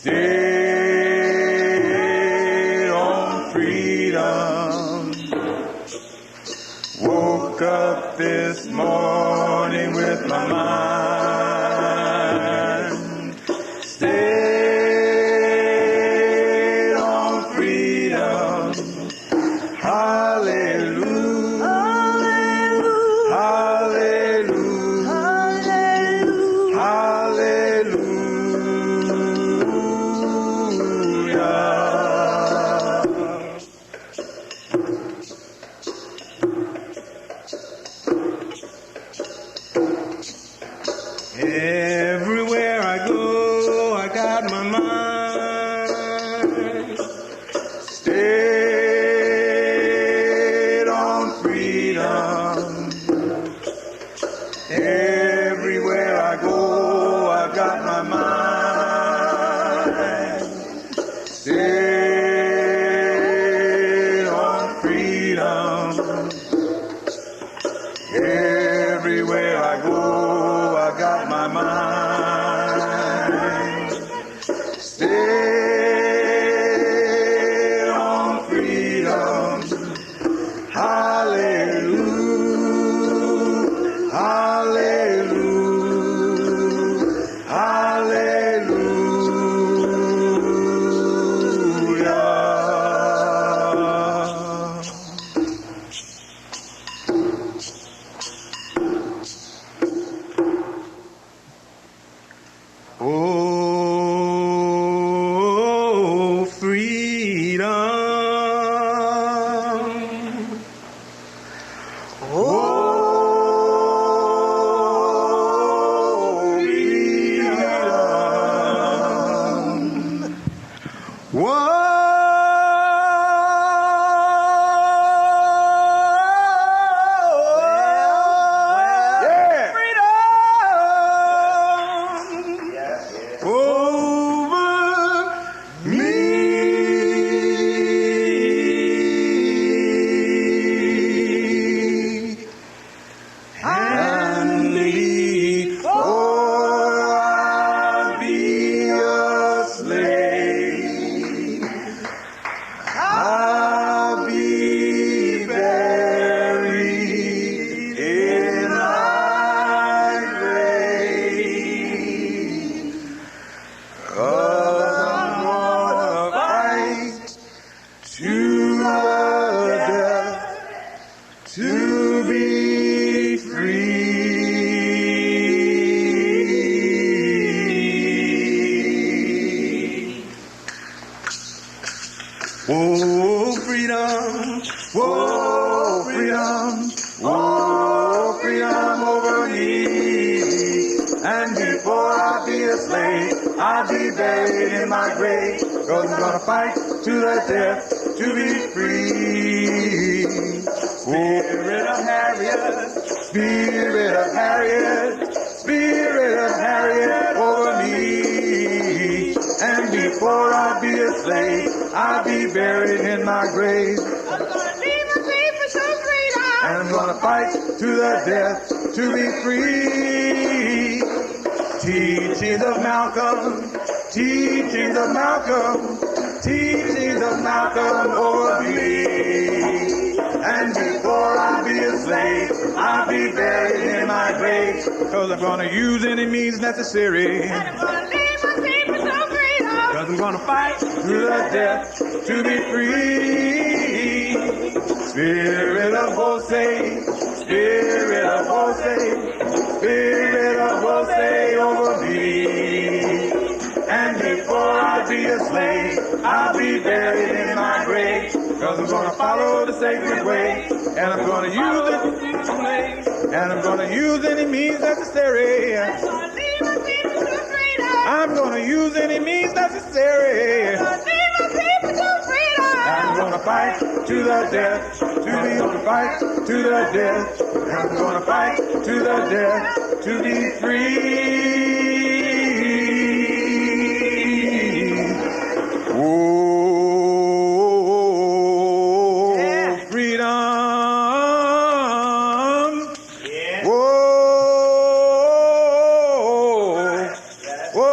stayed on freedom. Woke up this morning with my mind stayed on freedom. Hallelujah, hallelujah, hallelujah. Everywhere I go, I got my mind stayed on freedom. Everywhere I go, I've got my mind stayed on freedom. Everywhere I go, I got my mind stayed on freedom. Hallelujah, hallelujah, hallelujah. Oh, freedom. Oh, freedom. Whoa. Over me. And before I be a slave, I'll be buried in my grave. 'Cause I'm gonna fight to the death to be free. Oh, freedom, oh, freedom, oh, freedom over me. And before I be a slave, I'll be buried in my grave. 'Cause I'm gonna fight to the death to be free. Spirit of Harriet, Spirit of Harriet, Spirit of Harriet over me. And before I be a slave, I'll be buried in my grave. I'm gonna leave my grave for some freedom. And I'm gonna fight to the death to be free. Teachings of Malcolm, teachings of Malcolm, teachings of Malcolm over me. And before I be a slave, I'll be buried in my grave. 'Cause I'm gonna use any means necessary. And I'm gonna leave my grave for some freedom. 'Cause I'm gonna fight to the death to be free. Spirit of Jose, Spirit of Jose, Spirit of Jose over me. And before I be a slave, I'll be buried in my grave. 'Cause I'm gonna follow the sacred way. And I'm gonna use it, and I'm gonna use any means necessary. I'm gonna leave my grave for some freedom. I'm gonna use any means necessary. I'm gonna leave my grave for some freedom. I'm gonna fight to the death, to be fight to the death. I'm gonna fight to the death to be free. Oh, freedom. Yeah. Whoa. Whoa.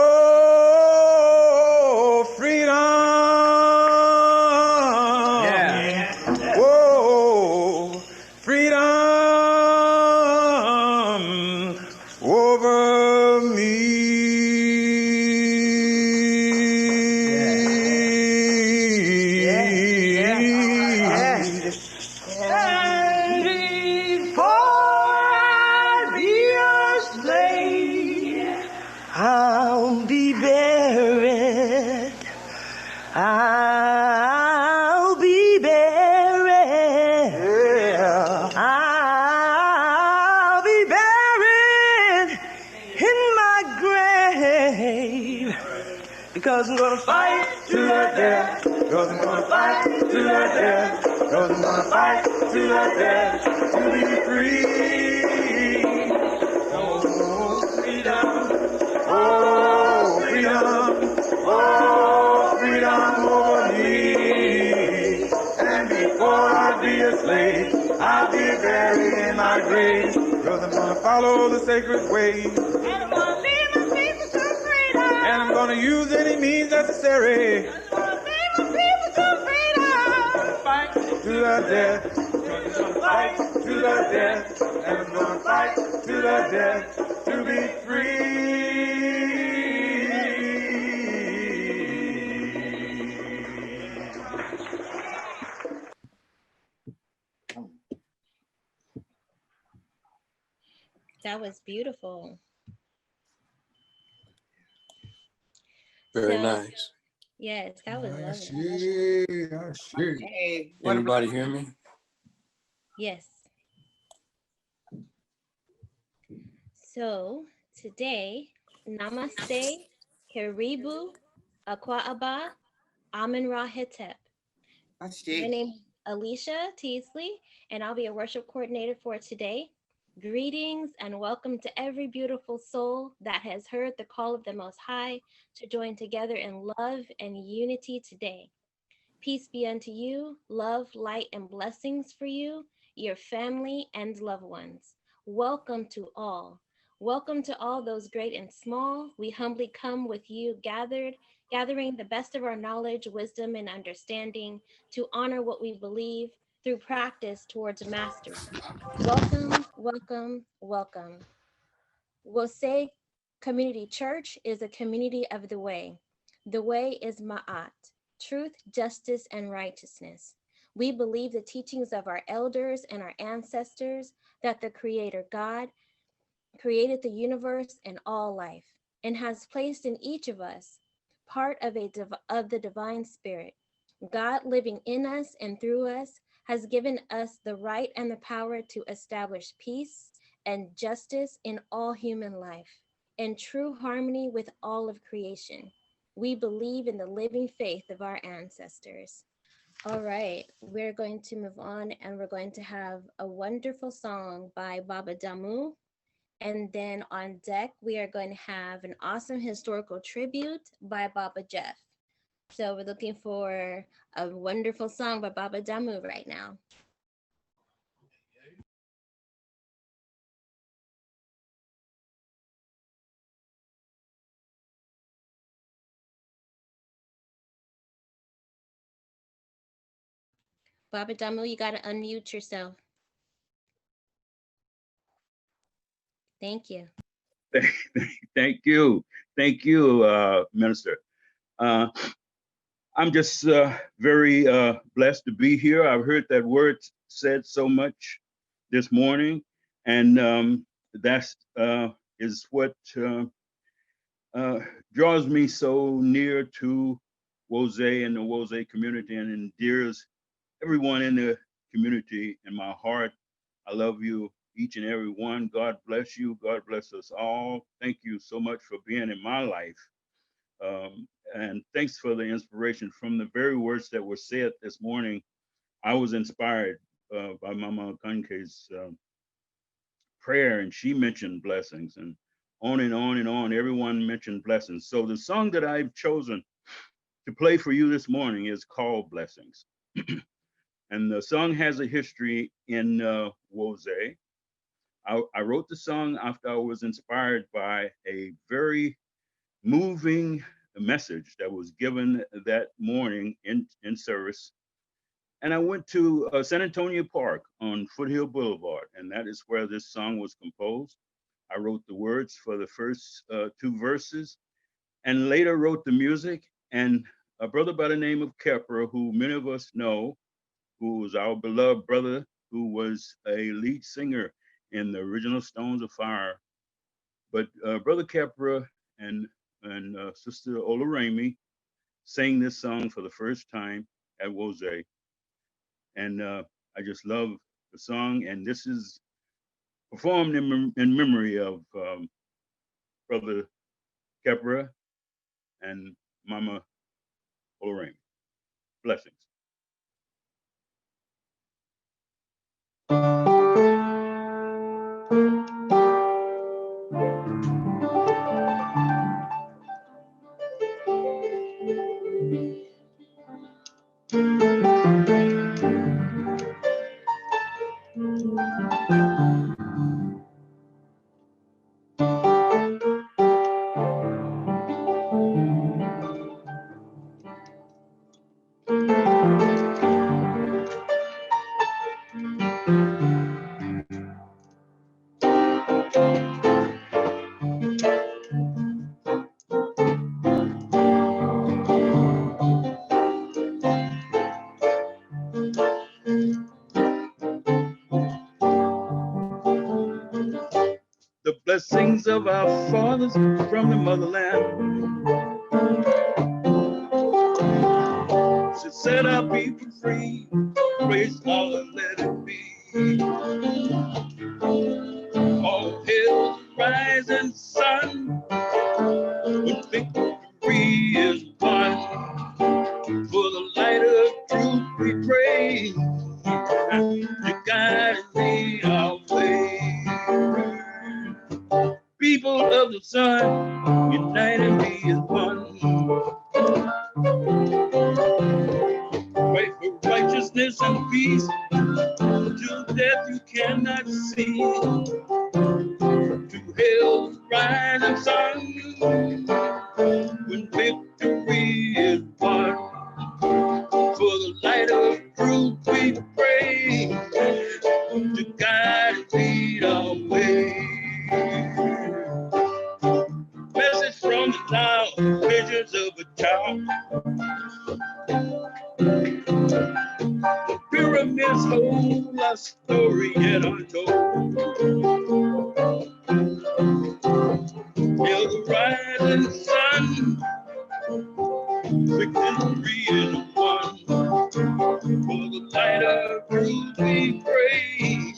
Because I'm gonna fight to the death. Because I'm gonna fight to the death. Because I'm gonna fight to the death to be free. Oh, freedom. Oh, freedom. Oh, freedom over me. And before I be a slave, I'll be buried in my grave. Because I'm gonna follow the sacred way. And I'm gonna lead my people to freedom. And I'm gonna use any means necessary. I'm gonna lead my people to freedom. Fight to the death. I'm gonna fight to the death. And I'm gonna fight to the death to be free. That was beautiful. Very So, nice. yes, that was I lovely. see, I see. Hey, Anybody hear me? Yes. So, today, Namaste, Karibu, Akwaaba, Amen Ra Hetep. I My see. name is Alicia Teasley, and I'll be a worship coordinator for today. Greetings and welcome to every beautiful soul that has heard the call of the Most High to join together in love and unity today. Peace be unto you, love, light, and blessings for you, your family, and loved ones. Welcome to all. Welcome to all those great and small. We humbly come with you gathering the best of our knowledge, wisdom, and understanding to honor what we believe through practice towards mastery. Welcome, welcome, welcome. Wosei Community Church is a community of the way. The way is Ma'at, truth, justice, and righteousness. We believe the teachings of our elders and our ancestors that the Creator God created the universe and all life and has placed in each of us part of the divine spirit. God living in us and through us has given us the right and the power to establish peace and justice in all human life, in true harmony with all of creation. We believe in the living faith of our ancestors. All right, we're going to move on and we're going to have a wonderful song by Baba Damu. And then on deck, we are going to have an awesome historical tribute by Baba Jeff. So we're looking for a wonderful song by Baba Damu right now. Baba Damu, you got to unmute yourself. Thank you. Thank you. Thank you, Minister. I'm just very blessed to be here. I've heard that word said so much this morning, and that's is what draws me so near to Wose and the Wose community and endears everyone in the community in my heart. I love you, each and every one. God bless you. God bless us all. Thank you so much for being in my life. And thanks for the inspiration from the very words that were said this morning. I was inspired by Mama Kanke's prayer, and she mentioned blessings, and on and on and on. Everyone mentioned blessings. So the song that I've chosen to play for you this morning is called Blessings. And the song has a history in Wose. I wrote the song after I was inspired by a very moving message that was given that morning in service. And I went to San Antonio Park on Foothill Boulevard, and that is where this song was composed. I wrote the words for the first two verses and later wrote the music. And a brother by the name of Kepler, who many of us know, who was our beloved brother, who was a lead singer in the original Stones of Fire. But Brother Kepler and Sister Ola Ramey sang this song for the first time at Wose. And I just love the song. And this is performed in memory of Brother Kepler and Mama Lorraine. Blessings. The blessings of our fathers from the motherland should set our people free. Praise Allah, let it be. All hail the rising sun when victory is won. For the light of truth we pray, to guide and lead our way. People of the sun, unite and be as one. Fight for righteousness and peace, till death you cannot see. To hail the rising sun, when victory is won. For the light of truth we pray, to guide and lead our way. Message from the cloud, visions of a child. The pyramids hold our story yet untold. Till the rising sun, victory is won. For the light of truth we pray,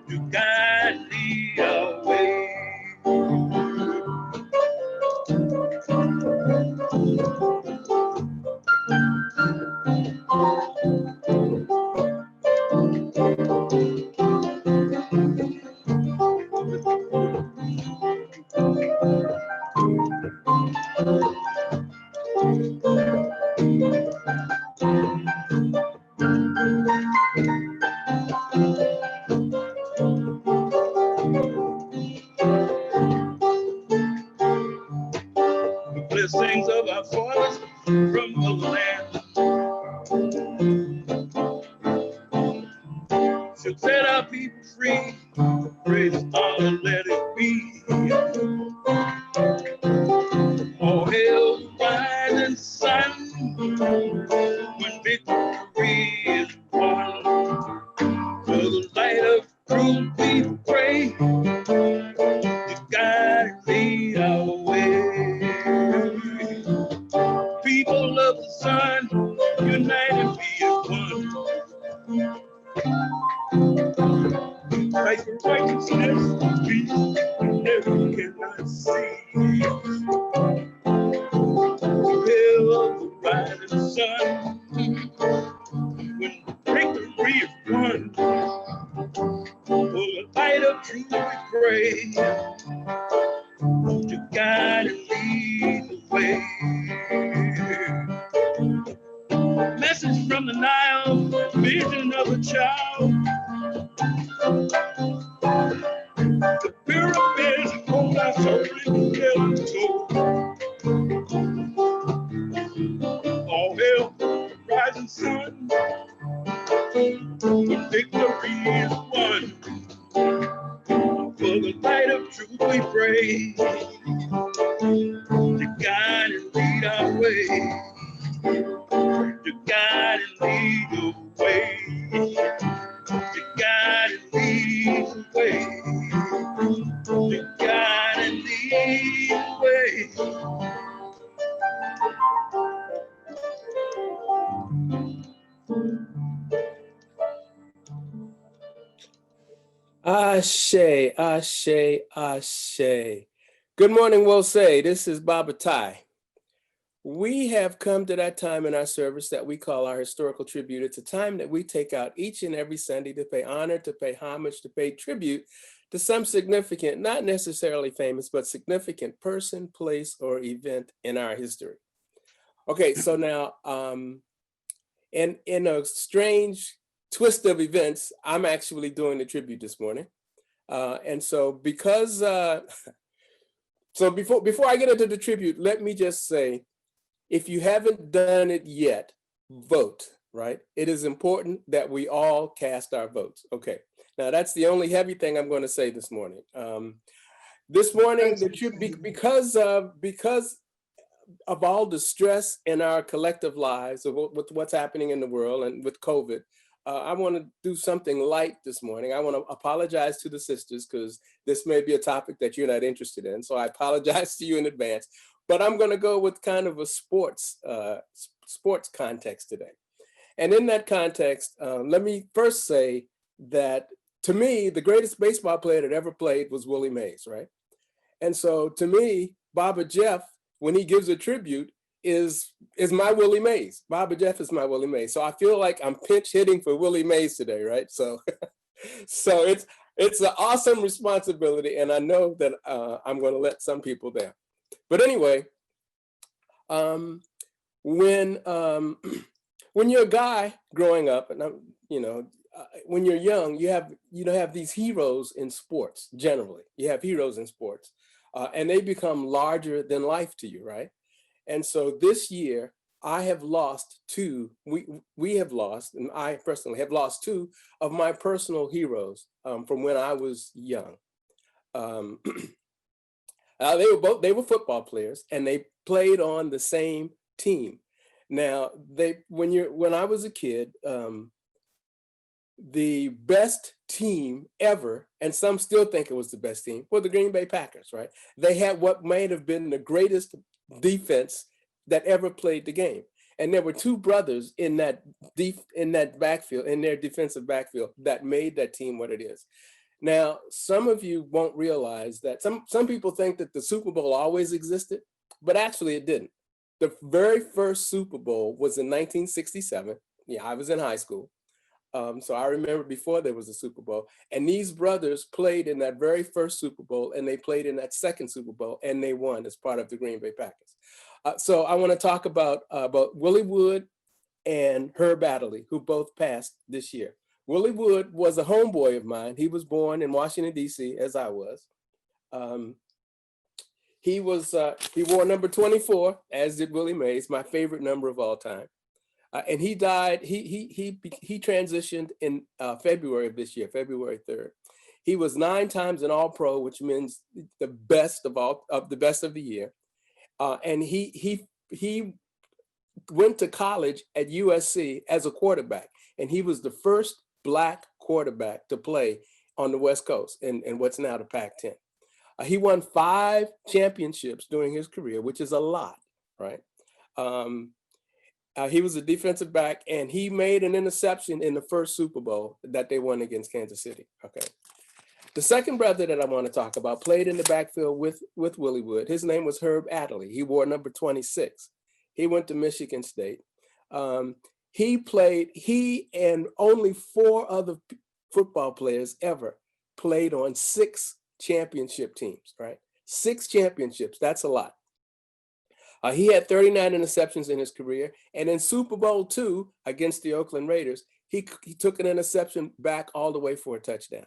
to guide and lead our way. The blessings of our fathers from the land should set our people free. Praise Allah, let it be. All hail the rising sun when victory is won. For the light of truth we pray, to guide and lead our way. People of the sun, unite and be as one. Fight for righteousness and peace, and never cannot see. Hail of the rising sun, when victory is won. For the light of truth we pray, to guide and lead the way. Message from the Nile, vision of a child. The pyramids hold our story yet untold. All hail the rising sun, when victory is won. For the light of truth we pray, to guide and lead our way. To guide and lead the way. To guide and lead the way. To guide and lead the way. Ashe, ashe, ashe. Good morning, we'll say. This is Baba Tai. We have come to that time in our service that we call our historical tribute. It's a time that we take out each and every Sunday to pay honor, to pay homage, to pay tribute to some significant, not necessarily famous, but significant person, place, or event in our history. Okay, so now, in a strange twist of events, I'm actually doing the tribute this morning. And so because, so before I get into the tribute, let me just say, if you haven't done it yet, vote, right? It is important that we all cast our votes. Okay, now that's the only heavy thing I'm going to say this morning. This morning, because of all the stress in our collective lives, with what's happening in the world and with COVID, I want to do something light this morning. I want to apologize to the sisters because this may be a topic that you're not interested in. So I apologize to you in advance. But I'm going to go with kind of a sports context today. And in that context, let me first say that to me, the greatest baseball player that ever played was Willie Mays, right? And so to me, Baba Jeff, when he gives a tribute, is my Willie Mays. Baba Jeff is my Willie Mays. So I feel like I'm pinch hitting for Willie Mays today, right? So, so it's an awesome responsibility, and I know that I'm going to let some people down. But anyway, when you're a guy growing up, and when you're young, you have these heroes in sports. Generally, you have heroes in sports, and they become larger than life to you, right? And so this year, I have lost two. We have lost, and I personally have lost two of my personal heroes from when I was young. They were football players, and they played on the same team. Now, when I was a kid, the best team ever, and some still think it was the best team, were the Green Bay Packers, right? They had what might have been the greatest defense that ever played the game. And there were two brothers in that backfield, in their defensive backfield, that made that team what it is. Now, some of you won't realize that some people think that the Super Bowl always existed, but actually it didn't. The very first Super Bowl was in 1967. Yeah, I was in high school. So I remember before there was a Super Bowl, and these brothers played in that very first Super Bowl, and they played in that second Super Bowl, and they won as part of the Green Bay Packers. So I want to talk about Willie Wood and Herb Adderley, who both passed this year. Willie Wood was a homeboy of mine. He was born in Washington, D.C., as I was. He wore number 24, as did Willie Mays, my favorite number of all time. And he died, he transitioned in February of this year, February 3rd. He was 9 times an All-Pro, which means the best of the year. And he went to college at USC as a quarterback, and he was the first Black quarterback to play on the West Coast in what's now the Pac-10. He won 5 championships during his career, which is a lot, right? He was a defensive back, and he made an interception in the first Super Bowl that they won against Kansas City. Okay. The second brother that I want to talk about played in the backfield with Willie Wood. His name was Herb Adderley. He wore number 26. He went to Michigan State. He and only 4 other football players ever played on 6 championship teams, right? 6 championships, that's a lot. He had 39 interceptions in his career. And in Super Bowl II against the Oakland Raiders, he took an interception back all the way for a touchdown.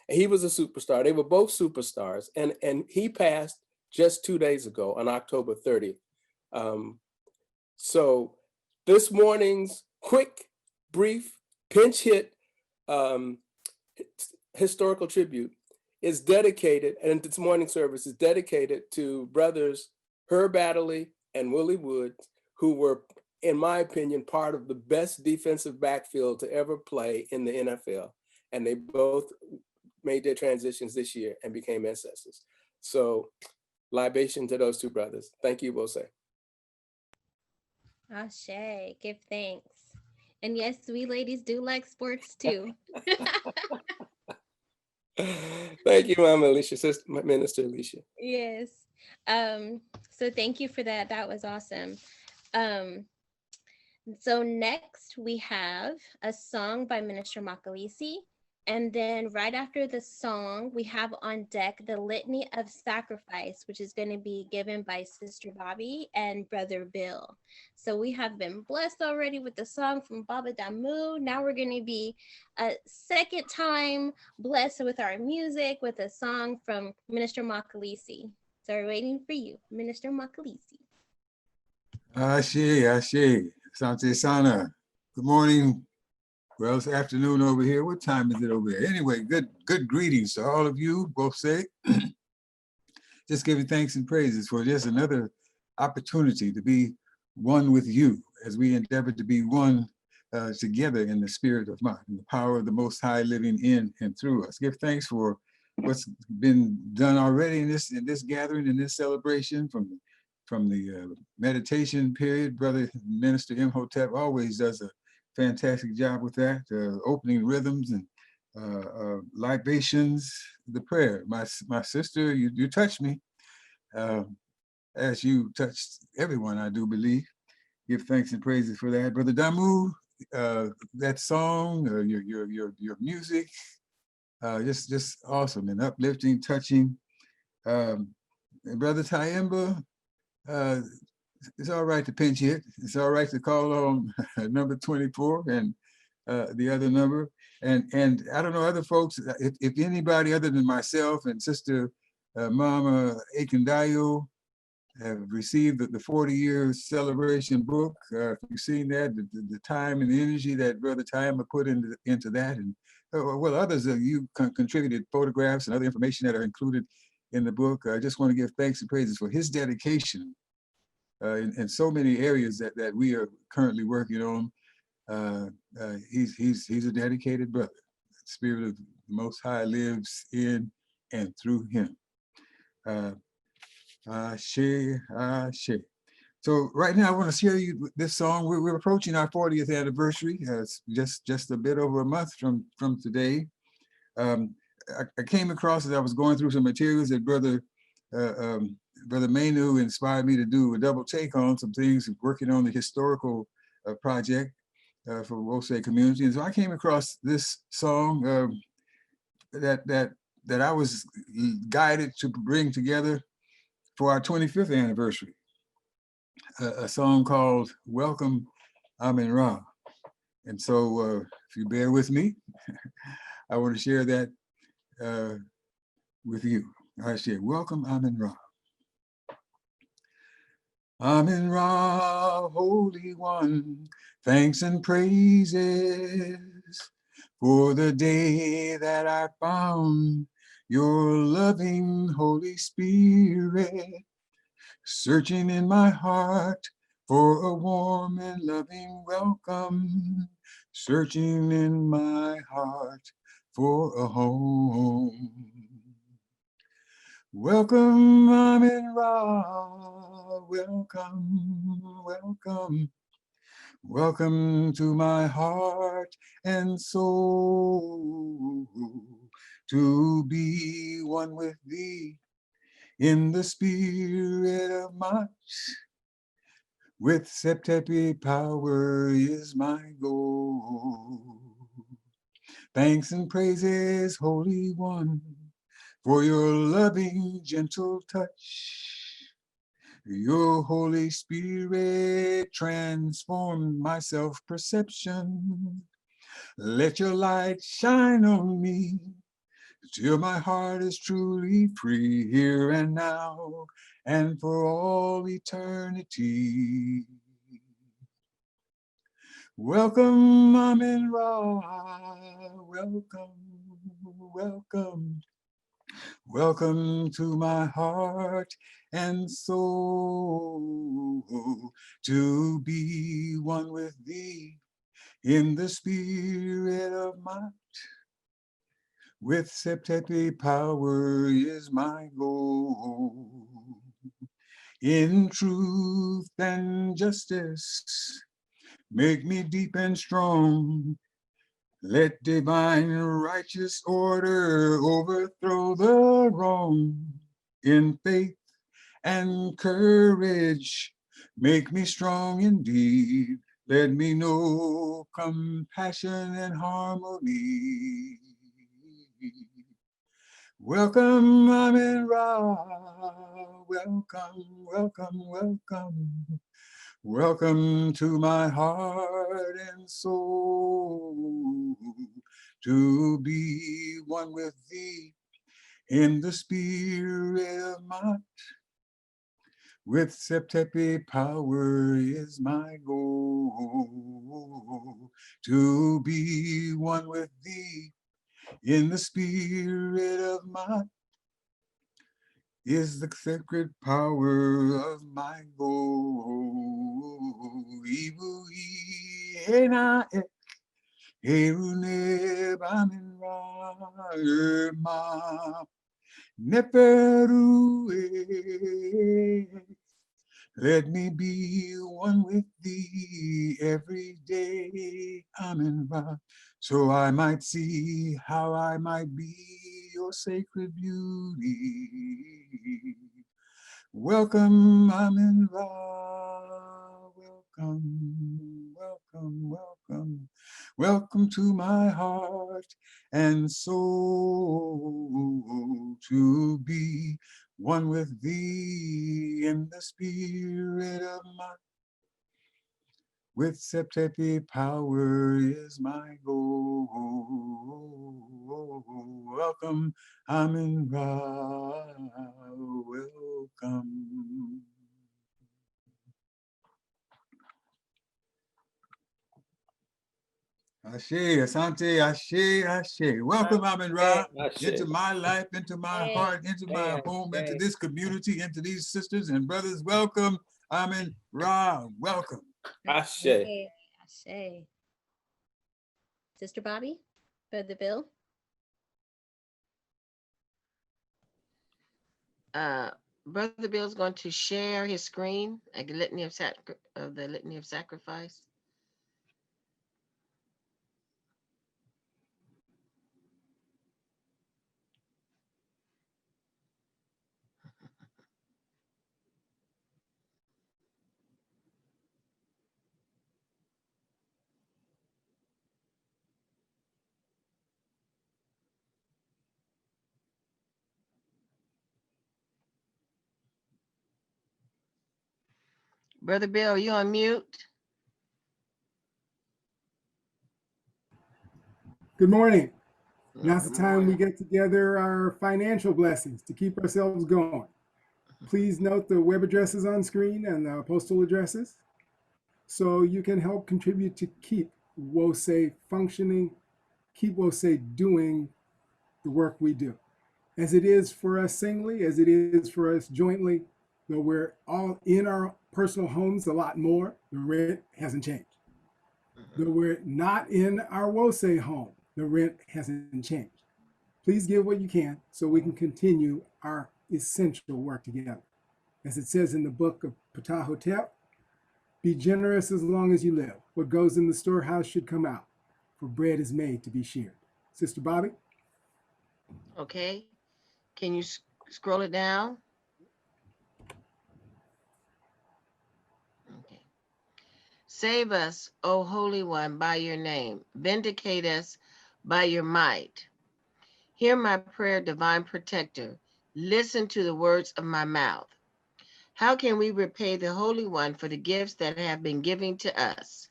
He was a superstar. They were both superstars. And he passed just 2 days ago on October 30th. So this morning's quick, brief, pinch hit historical tribute is dedicated, and this morning service is dedicated to brothers Herb Adderley and Willie Wood, who were, in my opinion, part of the best defensive backfield to ever play in the NFL. And they both made their transitions this year and became ancestors. So libation to those 2 brothers. Thank you, Bose. Ashe, give thanks. And yes, we ladies do like sports too. Thank you, Mama Alicia, Sister Minister Alicia. Yes. So thank you for that. That was awesome. Um, so next we have a song by Minister Makalisi. And then right after the song, we have on deck the Litany of Sacrifice, which is going to be given by Sister Bobby and Brother Bill. So we have been blessed already with the song from Baba Damu. Now we're going to be a second time blessed with our music with a song from Minister Makalisi. So we're waiting for you, Minister Makalisi. Ashe, Ashe, Sante Sana. Good morning. Well, it's afternoon over here. What time is it over here? Anyway, good greetings to all of you, both say. Just giving thanks and praises for just another opportunity to be one with you as we endeavor to be one together in the spirit of mind, and the power of the Most High living in and through us. Give thanks for what's been done already in this gathering, in this celebration, from the meditation period. Brother Minister Imhotep always does a fantastic job with that, opening rhythms and libations, the prayer. My sister, you touched me, as you touched everyone, I do believe. Give thanks and praises for that. Brother Damu, that song, your music, just awesome and uplifting, touching. And Brother Tyemba, it's all right to pinch hit. It's all right to call on number 24 and the other number. And I don't know, other folks, if anybody other than myself and Sister Mama Akindayo have received the 40-year celebration book. If you've seen that, the time and the energy that Brother Tyemba put into that, and well, others of you contributed photographs and other information that are included in the book. I just want to give thanks and praises for his dedication in so many areas that we are currently working on. He's a dedicated brother. The Spirit of the Most High lives in and through him. Ashe, Ashe. So right now I want to share you this song. We're approaching our 40th anniversary. It's just a bit over a month from today. I came across as I was going through some materials that Brother Manu inspired me to do a double take on some things, working on the historical project for Wose community. And so I came across this song that I was guided to bring together for our 25th anniversary, a song called Welcome, Amen Ra. And so if you bear with me, I want to share that with you. I say, welcome, Amen Ra. Amen Ra, Holy One, thanks and praises for the day that I found your loving Holy Spirit, searching in my heart for a warm and loving welcome, searching in my heart for a home. Welcome, Amen Ra, welcome, welcome. Welcome to my heart and soul, to be one with thee in the spirit of much. With Septepi power is my goal. Thanks and praises, Holy One, for your loving, gentle touch. Your Holy Spirit transformed my self-perception. Let your light shine on me till my heart is truly free here and now and for all eternity. Welcome, Amen Ra, welcome, welcome. Welcome to my heart and soul, to be one with thee in the spirit of might. With Septepi power is my goal. In truth and justice, make me deep and strong. Let divine righteous order overthrow the wrong. In faith and courage. Make me strong indeed. Let me know compassion and harmony. Welcome, Amen Ra. Welcome, welcome, welcome. Welcome to my heart and soul, to be one with thee in the spirit of my, with Septepi power is my goal, to be one with thee in the spirit of my, is the sacred power of my goal. Ibu ena erune baminra ma neperu. Let me be one with thee every day. Amen. So I might see how I might be your sacred beauty. Welcome, Amen Ra. Welcome, welcome, welcome. Welcome to my heart and soul, to be one with thee in the spirit of my, with Septepi power is my goal. Welcome, Amen Ra. Welcome. Ashe, Asante, Ashe, Ashe. Welcome, Amen Ra, into my life, into my heart, into my home, into this community, into these sisters and brothers. Welcome, Amen Ra. Welcome. Ashe. Ashe. Sister Bobby, Brother Bill. Brother Bill's going to share his screen, like the litany of sacrifice. Brother Bill, you on mute? Good morning. Now's the Good time we morning. get together our financial blessings to keep ourselves going. Please note the web addresses on screen and the postal addresses so you can help contribute to keep WOSE functioning, keep WOSE doing the work we do. As it is for us singly, as it is for us jointly, though we're all in our personal homes a lot more, the rent hasn't changed. Though we're not in our WOSE home, the rent hasn't changed. Please give what you can so we can continue our essential work together. As it says in the book of Imhotep, be generous as long as you live. What goes in the storehouse should come out, for bread is made to be shared. Sister Bobby? Okay. Can you scroll it down? Okay. Save us, O Holy One, by your name. Vindicate us by your might. Hear my prayer, divine protector. Listen to the words of my mouth. How can we repay the Holy One for the gifts that have been given to us?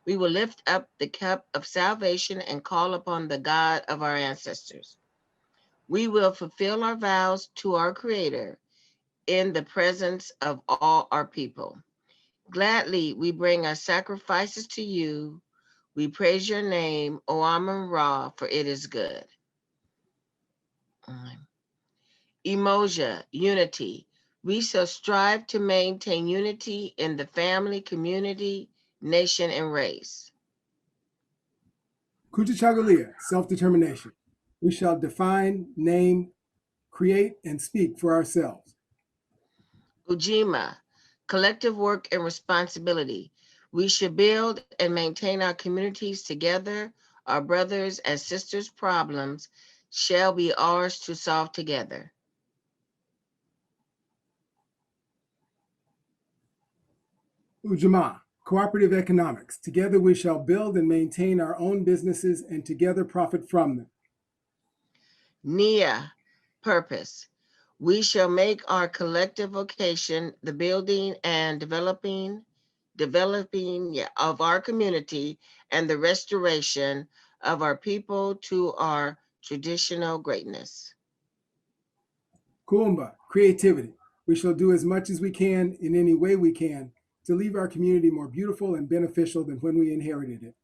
We will lift up the cup of salvation and call upon the God of our ancestors. We will fulfill our vows to our Creator in the presence of all our people. Gladly, we bring our sacrifices to you. We praise your name, O Amun Ra, for it is good. Emoja, unity. We shall strive to maintain unity in the family, community, nation, and race. Kuchachagalia, self-determination. We shall define, name, create, and speak for ourselves. Ujima, collective work and responsibility. We should build and maintain our communities together. Our brothers and sisters' problems shall be ours to solve together. Ujamaa, cooperative economics. Together we shall build and maintain our own businesses and together profit from them. Nia, purpose. We shall make our collective vocation the building and developing of our community and the restoration of our people to our traditional greatness. Kuumba, creativity. We shall do as much as we can in any way we can to leave our community more beautiful and beneficial than when we inherited it.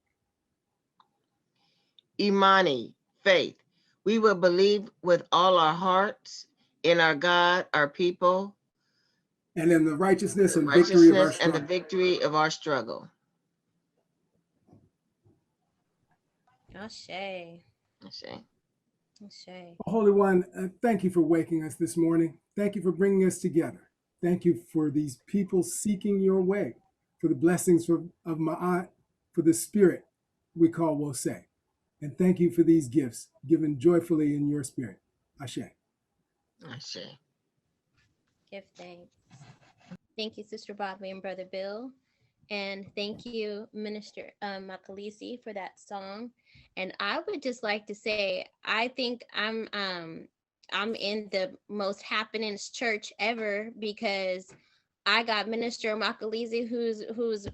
Imani, faith. We will believe with all our hearts in our God, our people, and in the righteousness the and victory of our righteousness and the struggle. victory of our struggle. Ashe. Ashe. Ashe. Holy One, thank you for waking us this morning. Thank you for bringing us together. Thank you for these people seeking your way, for the blessings of Ma'at, for the spirit we call Wose. And thank you for these gifts given joyfully in your spirit. Ashe. Ashe. Give thanks. Thank you, Sister Bobby and Brother Bill. And thank you, Minister Makalisi, for that song. And I would just like to say, I think I'm in the most happeningest church ever because I got Minister Makalisi who's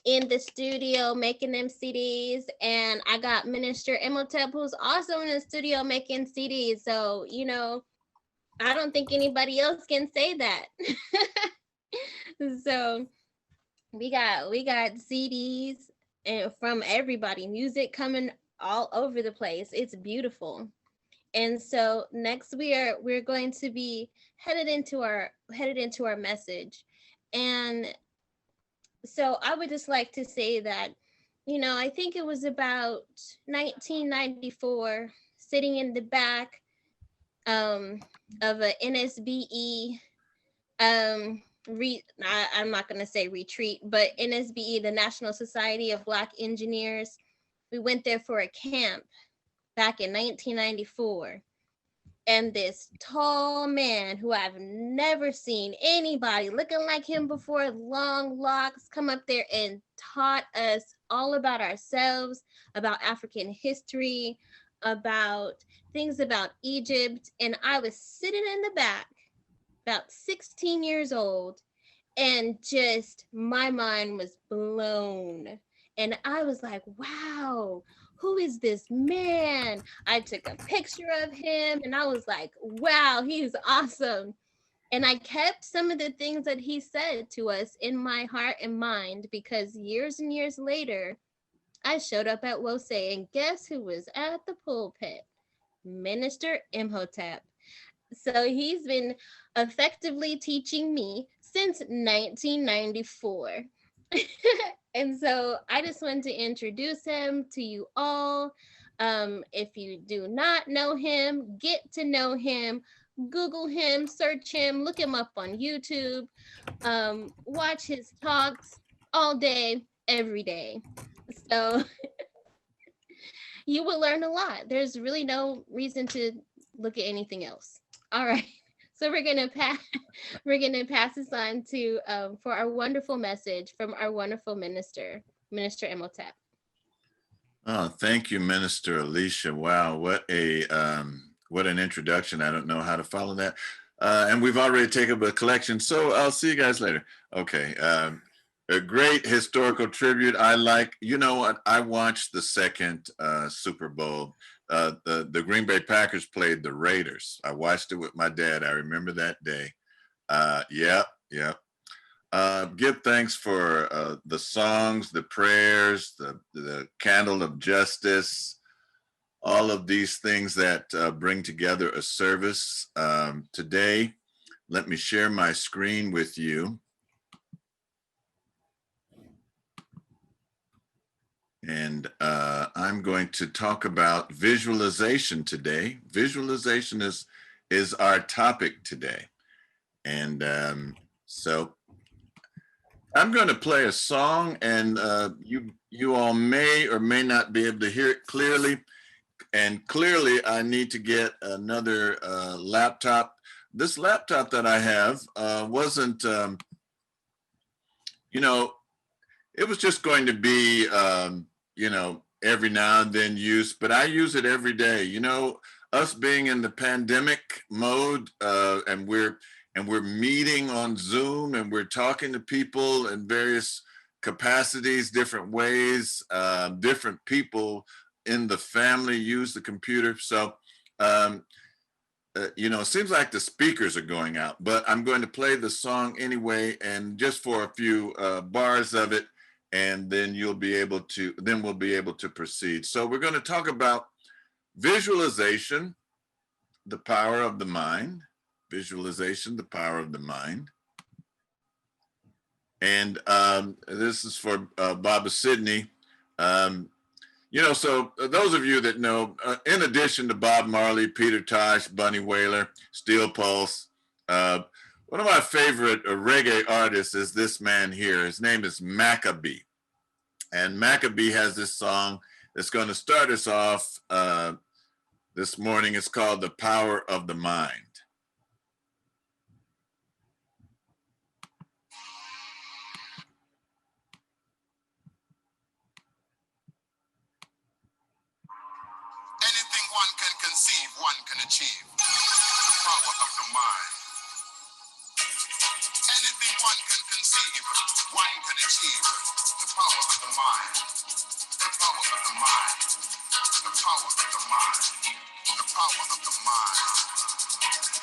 in the studio making them CDs, and I got Minister Imhotep who's also in the studio making CDs. So, you know, I don't think anybody else can say that. So we got CDs and from everybody, music coming all over the place. It's beautiful. And so next we're going to be headed into our message. And so I would just like to say that, you know, I think it was about 1994, sitting in the back of a NSBE I'm not going to say retreat, but NSBE, the National Society of Black Engineers, we went there for a camp back in 1994. And this tall man who I've never seen anybody looking like him before, long locks, come up there and taught us all about ourselves, about African history, about things about Egypt. And I was sitting in the back, about 16 years old, and just my mind was blown. And I was like, wow, who is this man? I took a picture of him and I was like, wow, he's awesome. And I kept some of the things that he said to us in my heart and mind, because years and years later, I showed up at Wose, and guess who was at the pulpit? Minister Imhotep. So he's been effectively teaching me since 1994. And so I just wanted to introduce him to you all. If you do not know him, get to know him, Google him, search him, look him up on YouTube, watch his talks all day, every day. So you will learn a lot. There's really no reason to look at anything else. All right, so we're gonna pass this on to for our wonderful message from our wonderful Minister Imhotep. Oh, thank you, Minister Alicia. Wow, what an introduction. I don't know how to follow that. And we've already taken up a collection, so I'll see you guys later. Okay, a great historical tribute. You know what? I watched the second Super Bowl. The Green Bay Packers played the Raiders. I watched it with my dad. I remember that day. Yeah. Give thanks for the songs, the prayers, the candle of justice, all of these things that bring together a service. Today, let me share my screen with you. And I'm going to talk about visualization today. Visualization is our topic today. And so I'm going to play a song, and you all may or may not be able to hear it clearly. And clearly, I need to get another laptop. This laptop that I have wasn't, it was just going to be, you know, every now and then use, but I use it every day. You know, us being in the pandemic mode, and we're meeting on Zoom and we're talking to people in various capacities, different ways. Different people in the family use the computer. So, you know, it seems like the speakers are going out, but I'm going to play the song anyway, and just for a few bars of it, and then we'll be able to proceed. So we're going to talk about visualization, the power of the mind, visualization, the power of the mind. And this is for Baba Sidney. You know, so those of you that know, in addition to Bob Marley, Peter Tosh, Bunny Wailer, Steel Pulse, one of my favorite reggae artists is this man here. His name is Maccabee. And Maccabee has this song that's going to start us off this morning. It's called The Power of the Mind. Anything one can conceive, one can achieve. The power of the mind. Anything one can conceive, one can achieve. The power of the mind. The power of the mind. The power of the mind. The power of the mind.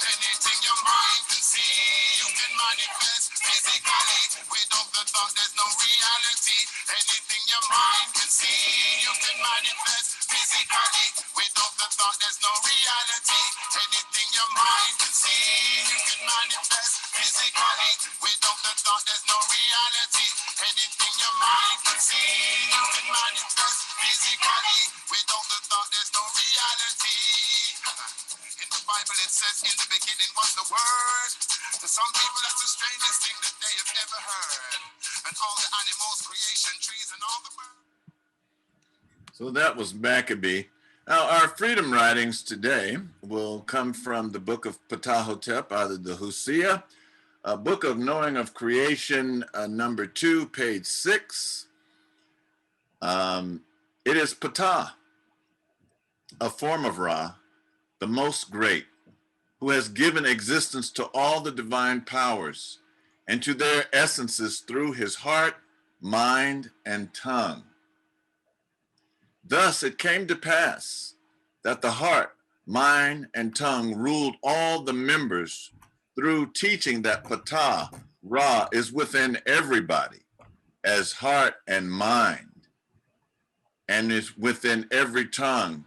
Anything your mind can see, you can manifest physically. Without the thought, there's no reality. Anything your mind can see, you can manifest physically. Without the thought, there's no reality. Anything your mind can see, you can manifest physically. Without the thought, there's no reality. Anything your mind can see, you can manifest physically. Without the thought, there's no reality. In the Bible it says, in the beginning was the word. To some people that's the strangest thing that they have ever heard. And all the animals, creation, trees, and all the birds. So that was Maccabee. Now, our freedom writings today will come from the book of Ptahhotep out of the Hosea, a book of knowing of creation, number 2, page 6. It is Ptah, a form of Ra, the most great, who has given existence to all the divine powers and to their essences through his heart, mind, and tongue. Thus it came to pass that the heart, mind, and tongue ruled all the members through teaching that Ptah, Ra, is within everybody as heart and mind, and is within every tongue,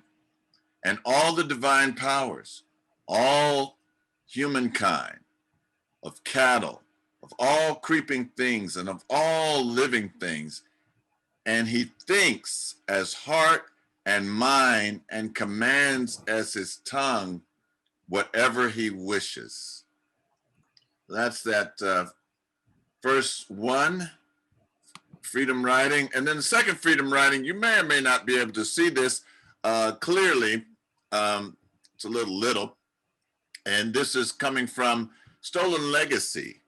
and all the divine powers, all humankind, of cattle, of all creeping things, and of all living things. And he thinks as heart and mind, and commands as his tongue whatever he wishes. That's that first one, freedom writing. And then the second freedom writing, you may or may not be able to see this clearly. It's a little. And this is coming from Stolen Legacy,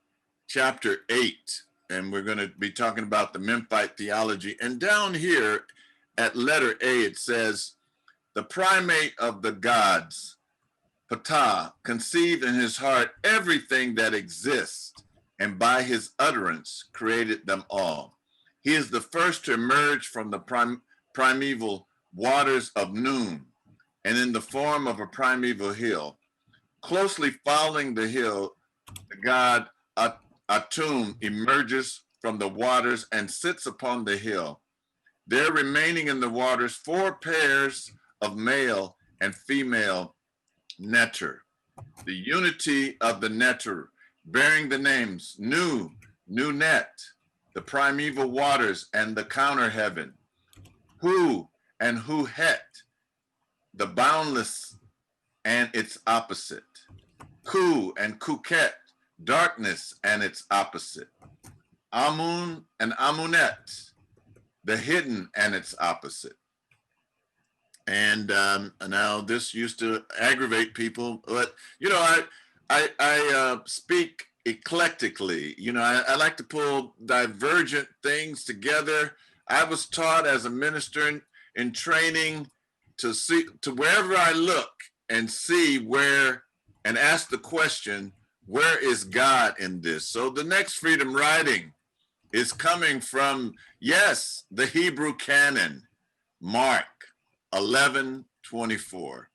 chapter 8. And we're going to be talking about the Memphite theology. And down here at letter A, it says, the primate of the gods, Ptah, conceived in his heart everything that exists, and by his utterance created them all. He is the first to emerge from the primeval waters of noon, and in the form of a primeval hill. Closely following the hill, the god Atum emerges from the waters and sits upon the hill. There remaining in the waters 4 pairs of male and female netter. The unity of the netter, bearing the names Nu, Nunet, the primeval waters and the counter heaven, Hu and Huhet, the boundless and its opposite, Ku and Kuket, darkness and its opposite, Amun and Amunet, the hidden and its opposite. And now this used to aggravate people, but you know, I speak eclectically. You know, I like to pull divergent things together. I was taught as a minister in training to see to wherever I look and see where and ask the question, where is God in this? So the next freedom writing is coming from, yes, the Hebrew canon, Mark 11:24,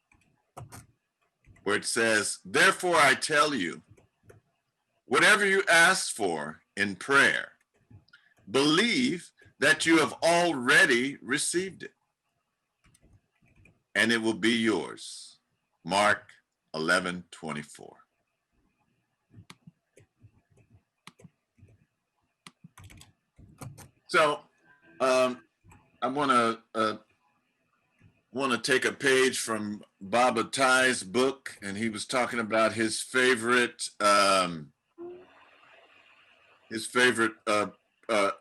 where it says, therefore I tell you, whatever you ask for in prayer, believe that you have already received it, and it will be yours. Mark 11:24. So I want to take a page from Baba Tai's book, and he was talking about his favorite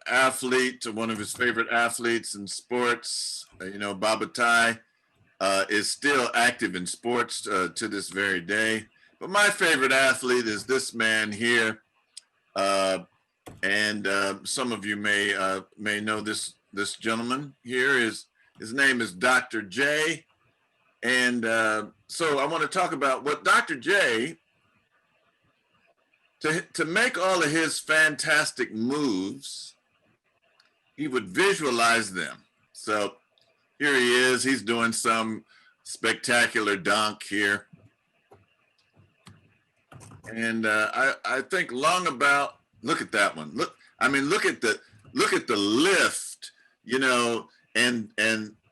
athlete, one of his favorite athletes in sports. You know, Baba Tai is still active in sports to this very day. But my favorite athlete is this man here. And some of you may know this gentleman here. His name is Dr. J. And so I want to talk about what Dr. J, to make all of his fantastic moves, he would visualize them. So here he is. He's doing some spectacular dunk here. And I think long about, look at that one. Look at the lift, you know, and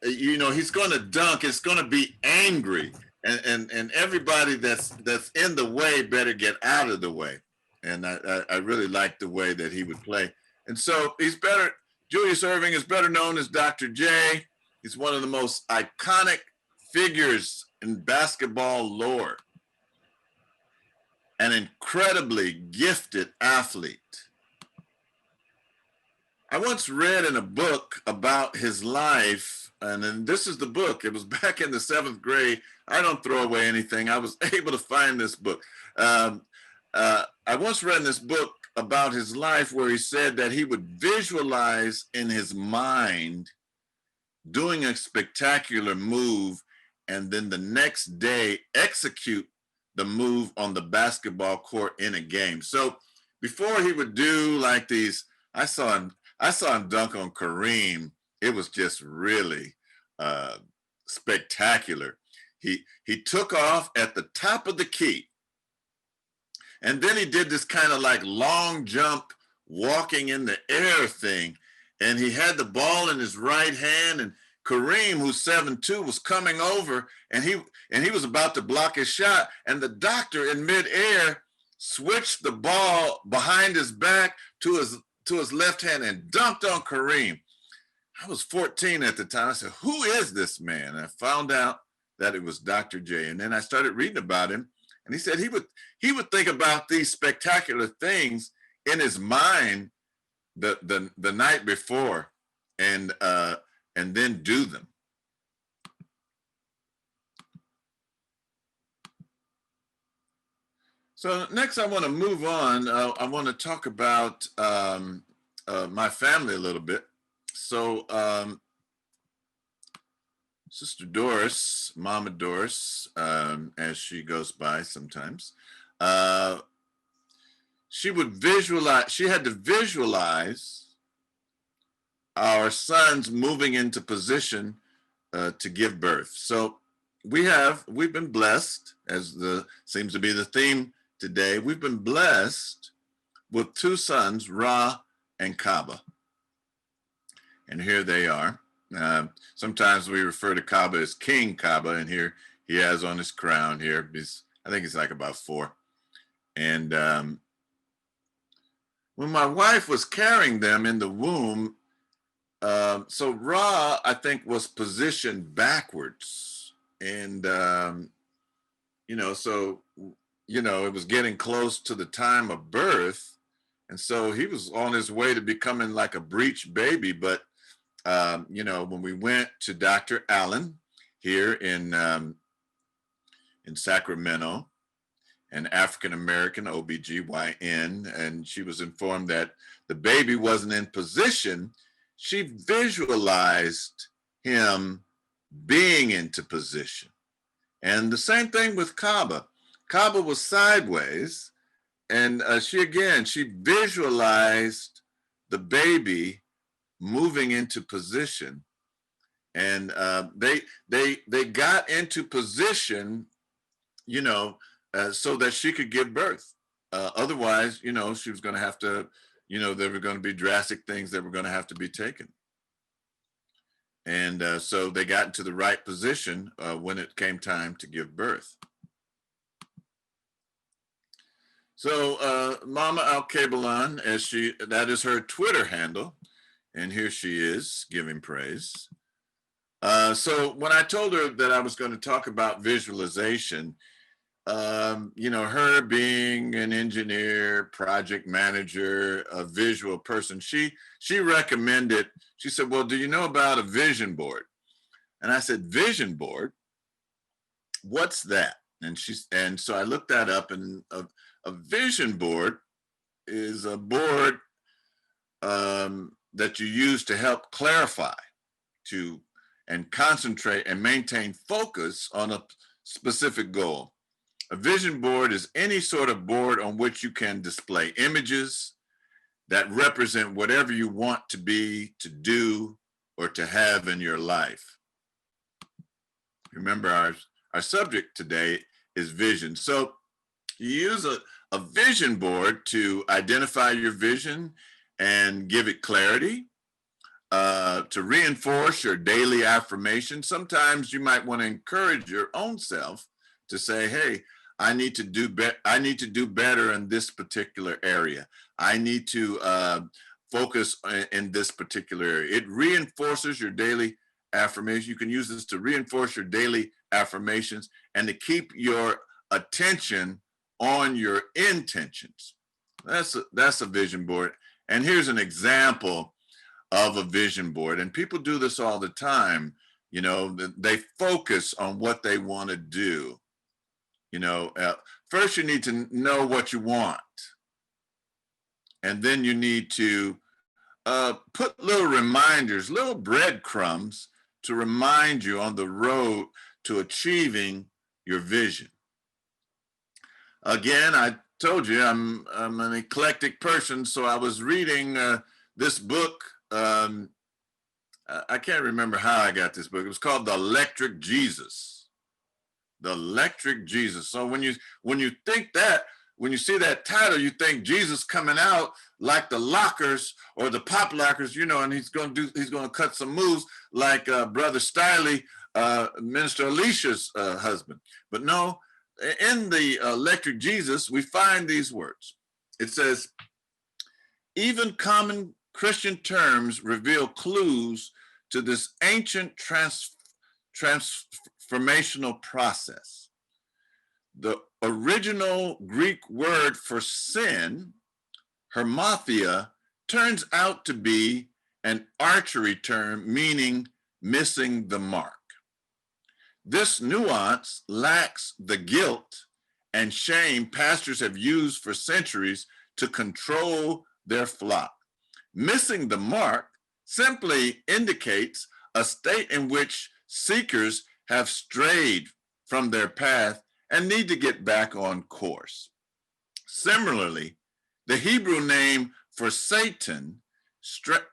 you know, he's going to dunk. It's going to be angry, and everybody that's in the way better get out of the way. And I really like the way that he would play. And so Julius Erving is better known as Dr. J. He's one of the most iconic figures in basketball lore. An incredibly gifted athlete. I once read in a book about his life, and then this is the book. It was back in the 7th grade. I don't throw away anything. I was able to find this book. I once read in this book about his life where he said that he would visualize in his mind doing a spectacular move, and then the next day execute the move on the basketball court in a game. So before he would do like these, I saw him dunk on Kareem. It was just really spectacular. He took off at the top of the key, and then he did this kind of like long jump, walking in the air thing, and he had the ball in his right hand, and Kareem, who's 7'2", was coming over, and he was about to block his shot, and the doctor in midair switched the ball behind his back to his left hand and dunked on Kareem. I was 14 at the time. I said, who is this man? And I found out that it was Dr. J. And then I started reading about him, and he said he would think about these spectacular things in his mind the night before, and then do them. So next I want to move on. I want to talk about my family a little bit. So Sister Doris, Mama Doris, as she goes by sometimes, she had to visualize our sons moving into position to give birth. So we've been blessed, as seems to be the theme today. We've been blessed with 2 sons, Ra and Kaba. And here they are. Sometimes we refer to Kaba as King Kaba, and here he has on his crown here. I think it's like about 4. And when my wife was carrying them in the womb, so Ra, I think, was positioned backwards, and you know, so you know, it was getting close to the time of birth, and so he was on his way to becoming like a breech baby. But you know, when we went to Dr. Allen here in Sacramento, an African-American OBGYN, and she was informed that the baby wasn't in position. She visualized him being into position. And the same thing with Kaba. Kaba was sideways, and she visualized the baby moving into position, and they got into position, so that she could give birth. Otherwise, she was going to have to, there were going to be drastic things that were going to have to be taken. And so they got into the right position when it came time to give birth. So Mama Al-Kabalan, that is her Twitter handle. And here she is giving praise. So when I told her that I was going to talk about visualization, her being an engineer, project manager, a visual person, she recommended, she said, well, do you know about a vision board? And I said, vision board? What's that? And so I looked that up, and a vision board is a board that you use to help clarify, and concentrate and maintain focus on a specific goal. A vision board is any sort of board on which you can display images that represent whatever you want to be, to do, or to have in your life. Remember, our subject today is vision. So you use a vision board to identify your vision and give it clarity, to reinforce your daily affirmation. Sometimes you might want to encourage your own self to say, hey, I need to do better in this particular area. I need to focus in this particular area. It reinforces your daily affirmation. You can use this to reinforce your daily affirmations and to keep your attention on your intentions. That's a vision board. And here's an example of a vision board. And people do this all the time. They focus on what they want to do. First you need to know what you want. And then you need to put little reminders, little breadcrumbs to remind you on the road to achieving your vision. Again, I told you I'm an eclectic person, so I was reading this book. I can't remember how I got this book. It was called The Electric Jesus. The Electric Jesus. So when you think that, when you see that title, you think Jesus coming out like the Lockers or the Pop Lockers, and he's going to cut some moves like Brother Stiley, Minister Alicia's husband. But no, in the Electric Jesus, we find these words. It says, even common Christian terms reveal clues to this ancient transformational process. The original Greek word for sin, hermaphia, turns out to be an archery term meaning missing the mark. This nuance lacks the guilt and shame pastors have used for centuries to control their flock. Missing the mark simply indicates a state in which seekers have strayed from their path and need to get back on course. Similarly, the Hebrew name for Satan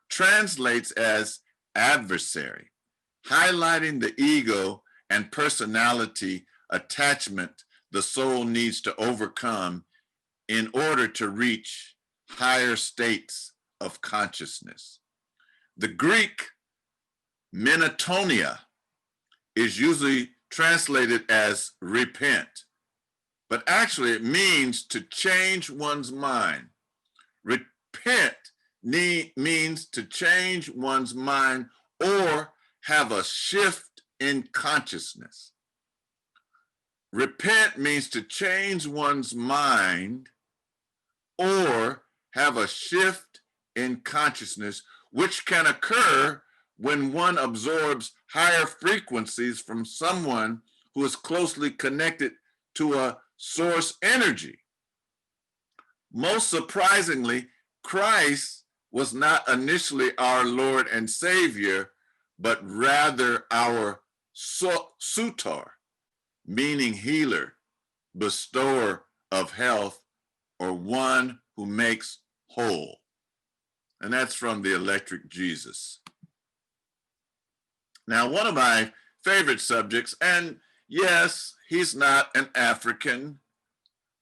translates as adversary, highlighting the ego and personality attachment the soul needs to overcome in order to reach higher states of consciousness. The Greek menatonia is usually translated as repent, but actually it means to change one's mind. Repent means to change one's mind or have a shift in consciousness. Repent means to change one's mind or have a shift in consciousness, which can occur when one absorbs higher frequencies from someone who is closely connected to a source energy. Most surprisingly, Christ was not initially our Lord and Savior, but rather our sutor, meaning healer, bestower of health, or one who makes whole. And that's from the Electric Jesus. Now, one of my favorite subjects, and yes, he's not an African,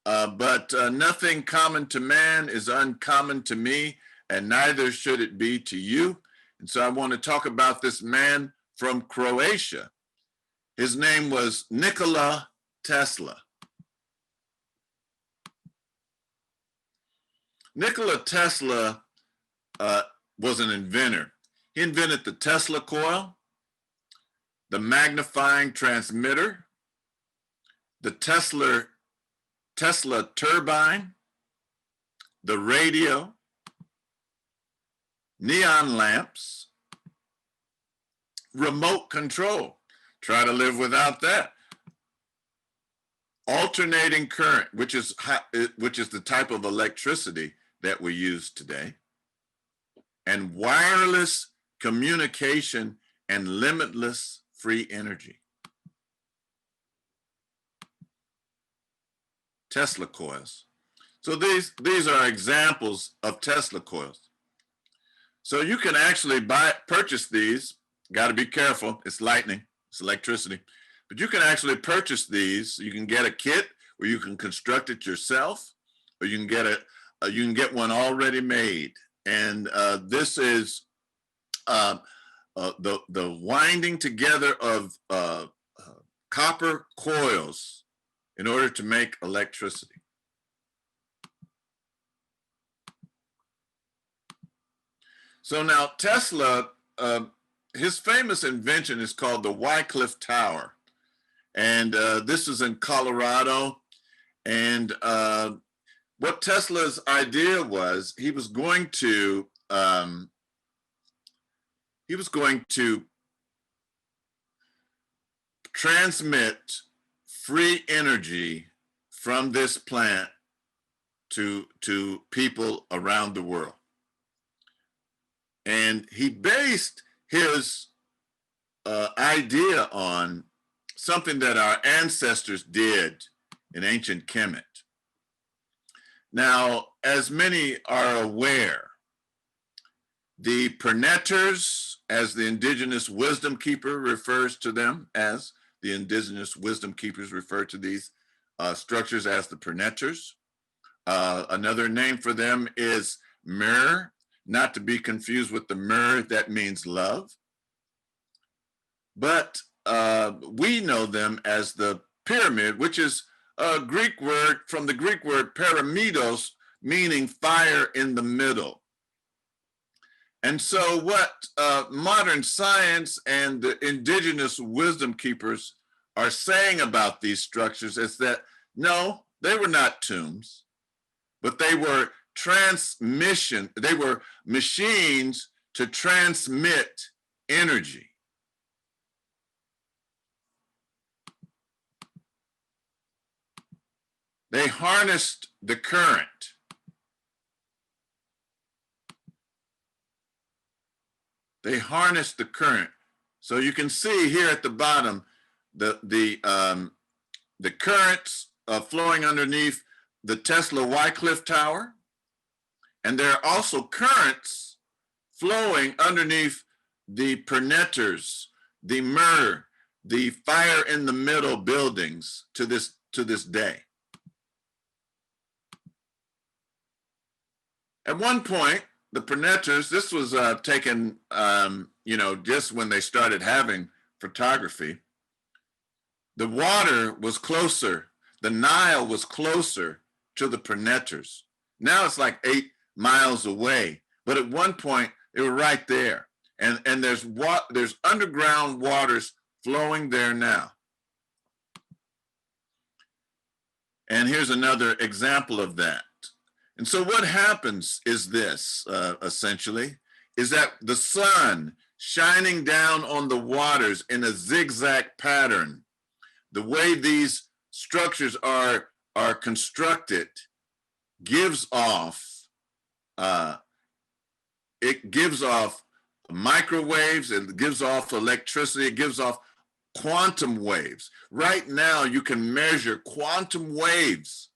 but nothing common to man is uncommon to me, and neither should it be to you. And so I want to talk about this man from Croatia. His name was Nikola Tesla. Nikola Tesla was an inventor. He invented the Tesla coil, the magnifying transmitter, the Tesla turbine, the radio, neon lamps, remote control. Try to live without that. Alternating current, which is the type of electricity that we use today, and wireless communication and limitless free energy. Tesla coils. So these are examples of Tesla coils. So you can actually purchase these. Got to be careful. It's lightning. It's electricity. But you can actually purchase these. You can get a kit, or you can construct it yourself, or you can get one already made. And this is the winding together of copper coils in order to make electricity. So now Tesla, his famous invention is called the Wycliffe Tower. And this is in Colorado. And what Tesla's idea was, he was going to transmit free energy from this plant to people around the world. And he based his idea on something that our ancestors did in ancient Kemet. Now, as many are aware, the Perneters, as the indigenous wisdom keeper refers to them as, the indigenous wisdom keepers refer to these structures as the Perneters. Another name for them is Mer, not to be confused with the myrrh that means love. But we know them as the pyramid, which is a Greek word from the Greek word paramidos, meaning fire in the middle. And so what modern science and the indigenous wisdom keepers are saying about these structures is that, no, they were not tombs, but they were they were machines to transmit energy. They harnessed the current. They harnessed the current. So you can see here at the bottom, the currents flowing underneath the Tesla Wycliffe Tower. And there are also currents flowing underneath the Perneters, the Myrrh, the fire in the middle buildings to this day. At one point, the Perneters, this was taken, just when they started having photography. The water was closer. The Nile was closer to the Perneters. Now it's like 8 miles away, but at one point they were right there. And there's underground waters flowing there now. And here's another example of that. And so what happens is this, essentially, is that the sun shining down on the waters in a zigzag pattern, the way these structures are are constructed gives off, it gives off microwaves, it gives off electricity, it gives off quantum waves. Right now, you can measure quantum waves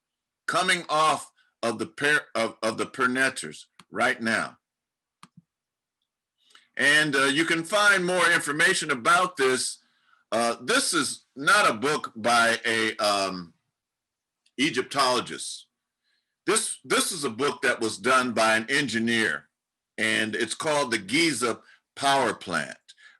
coming off of the planetars right now. And you can find more information about this. This is not a book by a Egyptologist. This is a book that was done by an engineer, and it's called the Giza Power Plant.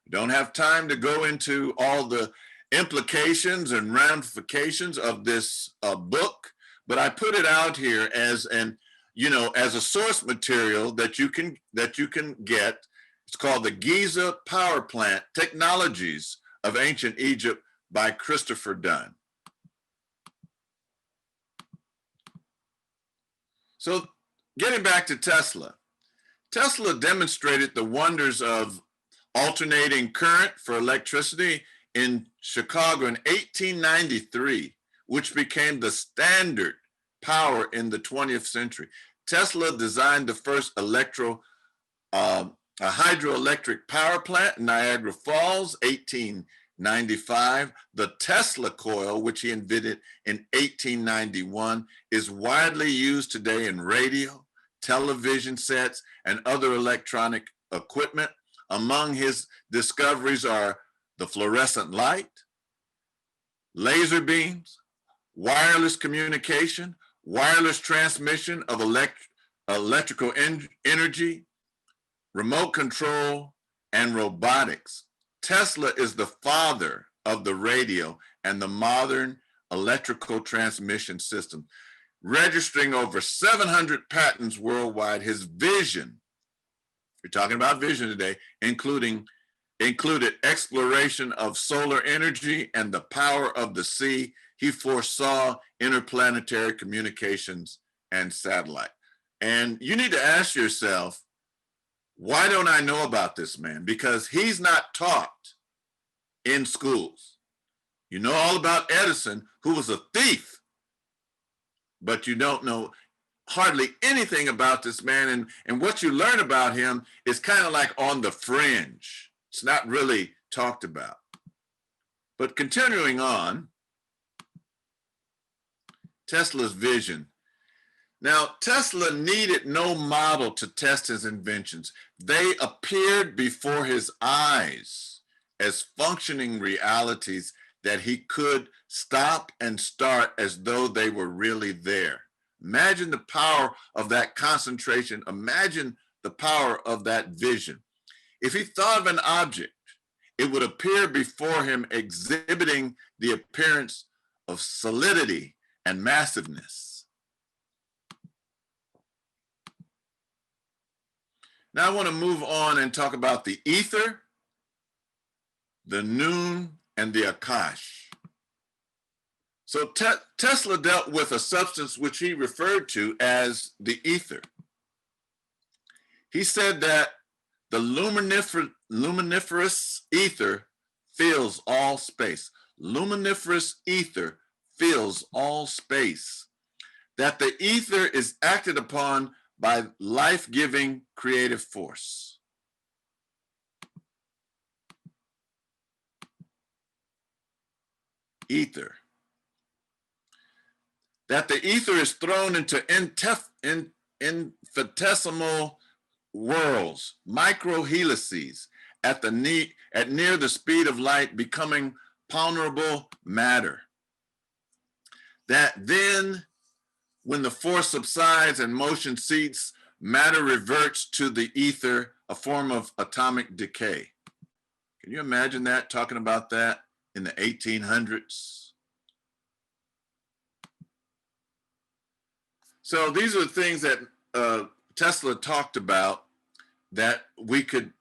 We don't have time to go into all the implications and ramifications of this book, but I put it out here as as a source material that you can get. It's called the Giza Power Plant: Technologies of Ancient Egypt by Christopher Dunn. So getting back to Tesla, Tesla demonstrated the wonders of alternating current for electricity in Chicago in 1893, which became the standard power in the 20th century. Tesla designed the first a hydroelectric power plant in Niagara Falls, 1895. The Tesla coil, which he invented in 1891, is widely used today in radio, television sets, and other electronic equipment. Among his discoveries are the fluorescent light, laser beams, wireless communication, wireless transmission of electrical energy, remote control, and robotics. Tesla is the father of the radio and the modern electrical transmission system, registering over 700 patents worldwide. His vision, we're talking about vision today, included exploration of solar energy and the power of the sea. He foresaw interplanetary communications and satellite. And you need to ask yourself, why don't I know about this man? Because he's not taught in schools. You know all about Edison, who was a thief, but you don't know hardly anything about this man. And what you learn about him is kind of like on the fringe. It's not really talked about. But continuing on, Tesla's vision. Now, Tesla needed no model to test his inventions. They appeared before his eyes as functioning realities that he could stop and start as though they were really there. Imagine the power of that concentration. Imagine the power of that vision. If he thought of an object, it would appear before him exhibiting the appearance of solidity and massiveness. Now I want to move on and talk about the ether, the noon, and the Akash. So Tesla dealt with a substance which he referred to as the ether. He said that the luminiferous ether fills all space. Luminiferous ether fills all space. That the ether is acted upon by life-giving creative force. Ether. That the ether is thrown into infinitesimal worlds, microhelices, at near the speed of light, becoming ponderable matter. That then, when the force subsides and motion ceases, matter reverts to the ether, a form of atomic decay. Can you imagine that, talking about that in the 1800s? So these are the things that Tesla talked about that the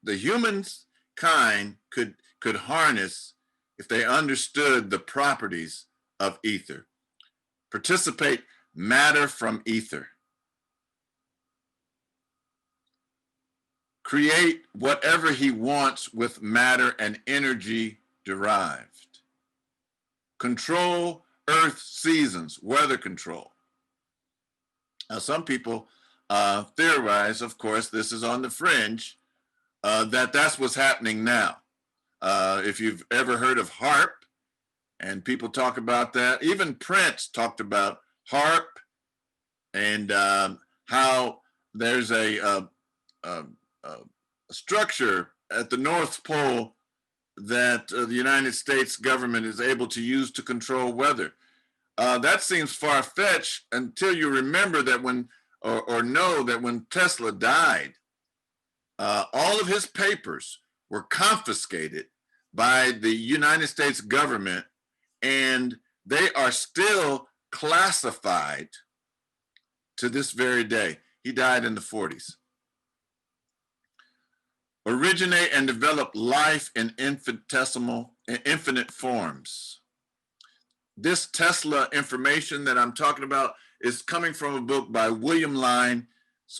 humankind could harness if they understood the properties of ether. Participate matter from ether. Create whatever he wants with matter and energy derived. Control earth seasons, weather control. Now, some people theorize, of course, this is on the fringe, that that's what's happening now. If you've ever heard of HARP, and people talk about that, even Prince talked about HARP and how there's a structure at the North Pole that the United States government is able to use to control weather. That seems far-fetched until you remember that when, or know that when Tesla died, all of his papers were confiscated by the United States government, and they are still classified to this very day. He died in the 40s. Originate and develop life in infinite forms. This Tesla information that I'm talking about is coming from a book by William Lyne's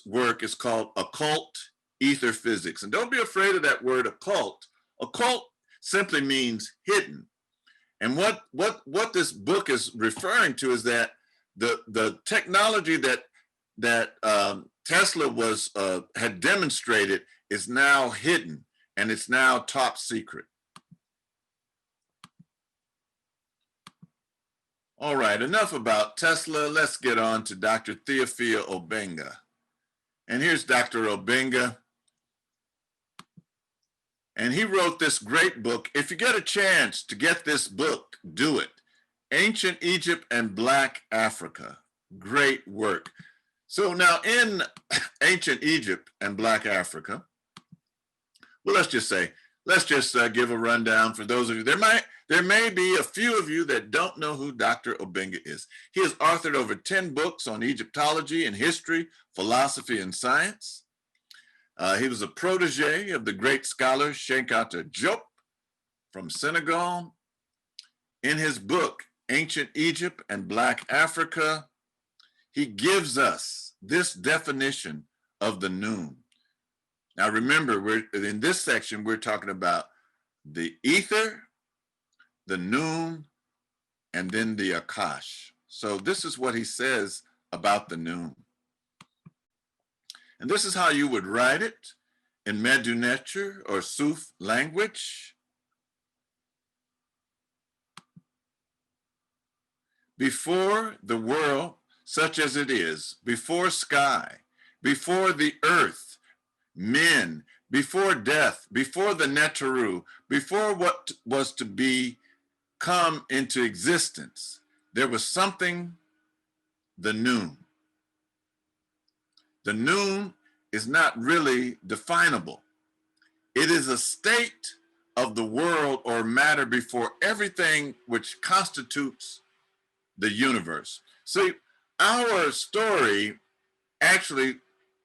work. It's called Occult Ether Physics. And don't be afraid of that word occult. Occult simply means hidden. And what this book is referring to is that the technology that Tesla had demonstrated is now hidden, and it's now top secret. All right, enough about Tesla. Let's get on to Dr. Theophile Obenga. And here's Dr. Obenga. And he wrote this great book. If you get a chance to get this book, do it. Ancient Egypt and Black Africa. Great work. So now in Ancient Egypt and Black Africa, well, let's just give a rundown for those of you. There may be a few of you that don't know who Dr. Obenga is. He has authored over 10 books on Egyptology and history, philosophy, and science. He was a protege of the great scholar Cheikh Anta Diop from Senegal. In his book, Ancient Egypt and Black Africa, he gives us this definition of the noon. Now remember, in this section, we're talking about the ether, the noon, and then the Akash. So this is what he says about the noon. And this is how you would write it in Medu Neter or Suf language. Before the world, such as it is, before sky, before the earth, men, before death, before the Neteru, before what was to come into existence, there was something, the noon. The noon is not really definable. It is a state of the world or matter before everything which constitutes the universe. See, our story actually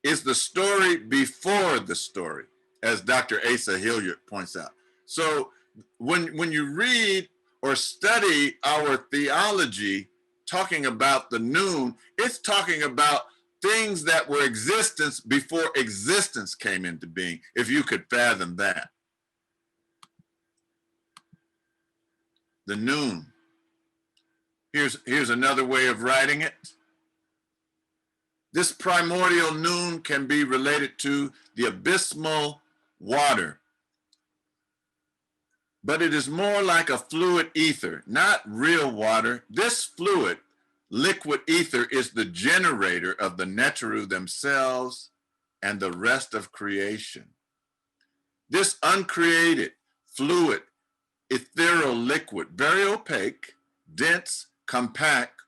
is the story before the story, as Dr. Asa Hilliard points out. So when you read or study our theology talking about the noon, it's talking about things that were existence before existence came into being, if you could fathom that. The noon. Here's another way of writing it. This primordial noon can be related to the abysmal water, but it is more like a fluid ether, not real water. This fluid, liquid ether is the generator of the Neteru themselves and the rest of creation. This uncreated, fluid, ethereal liquid, very opaque, dense, compact,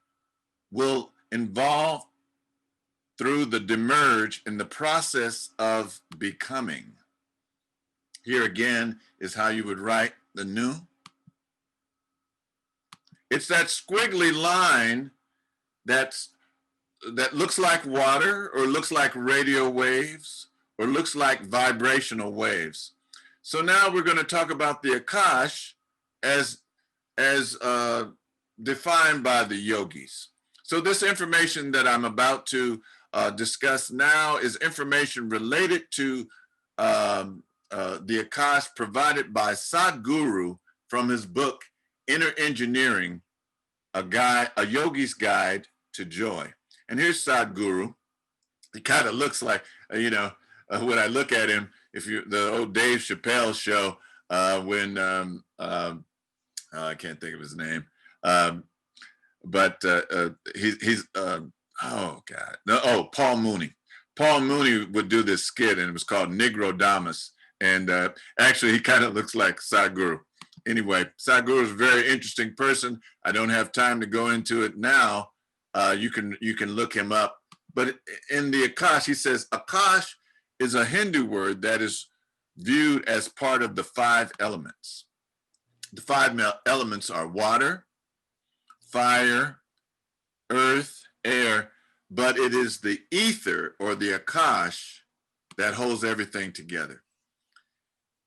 will evolve through the demerge in the process of becoming. Here again is how you would write the noon. It's that squiggly line that looks like water or looks like radio waves or looks like vibrational waves. So now we're going to talk about the Akash as defined by the yogis. So this information that I'm about to discuss now is information related to the Akash provided by Sadhguru from his book, Inner Engineering a yogi's guide to joy. And here's Sadhguru. He kind of looks like, when I look at him, the old Dave Chappelle show, when I can't think of his name, but he's oh God, no, Paul Mooney. Paul Mooney would do this skit, and it was called Negro Damas, and actually he kind of looks like Sadhguru. Anyway, Sadhguru is a very interesting person. I don't have time to go into it now. You can look him up. But in the Akash, he says Akash is a Hindu word that is viewed as part of the 5 elements. The 5 elements are water, fire, earth, air, but it is the ether or the Akash that holds everything together.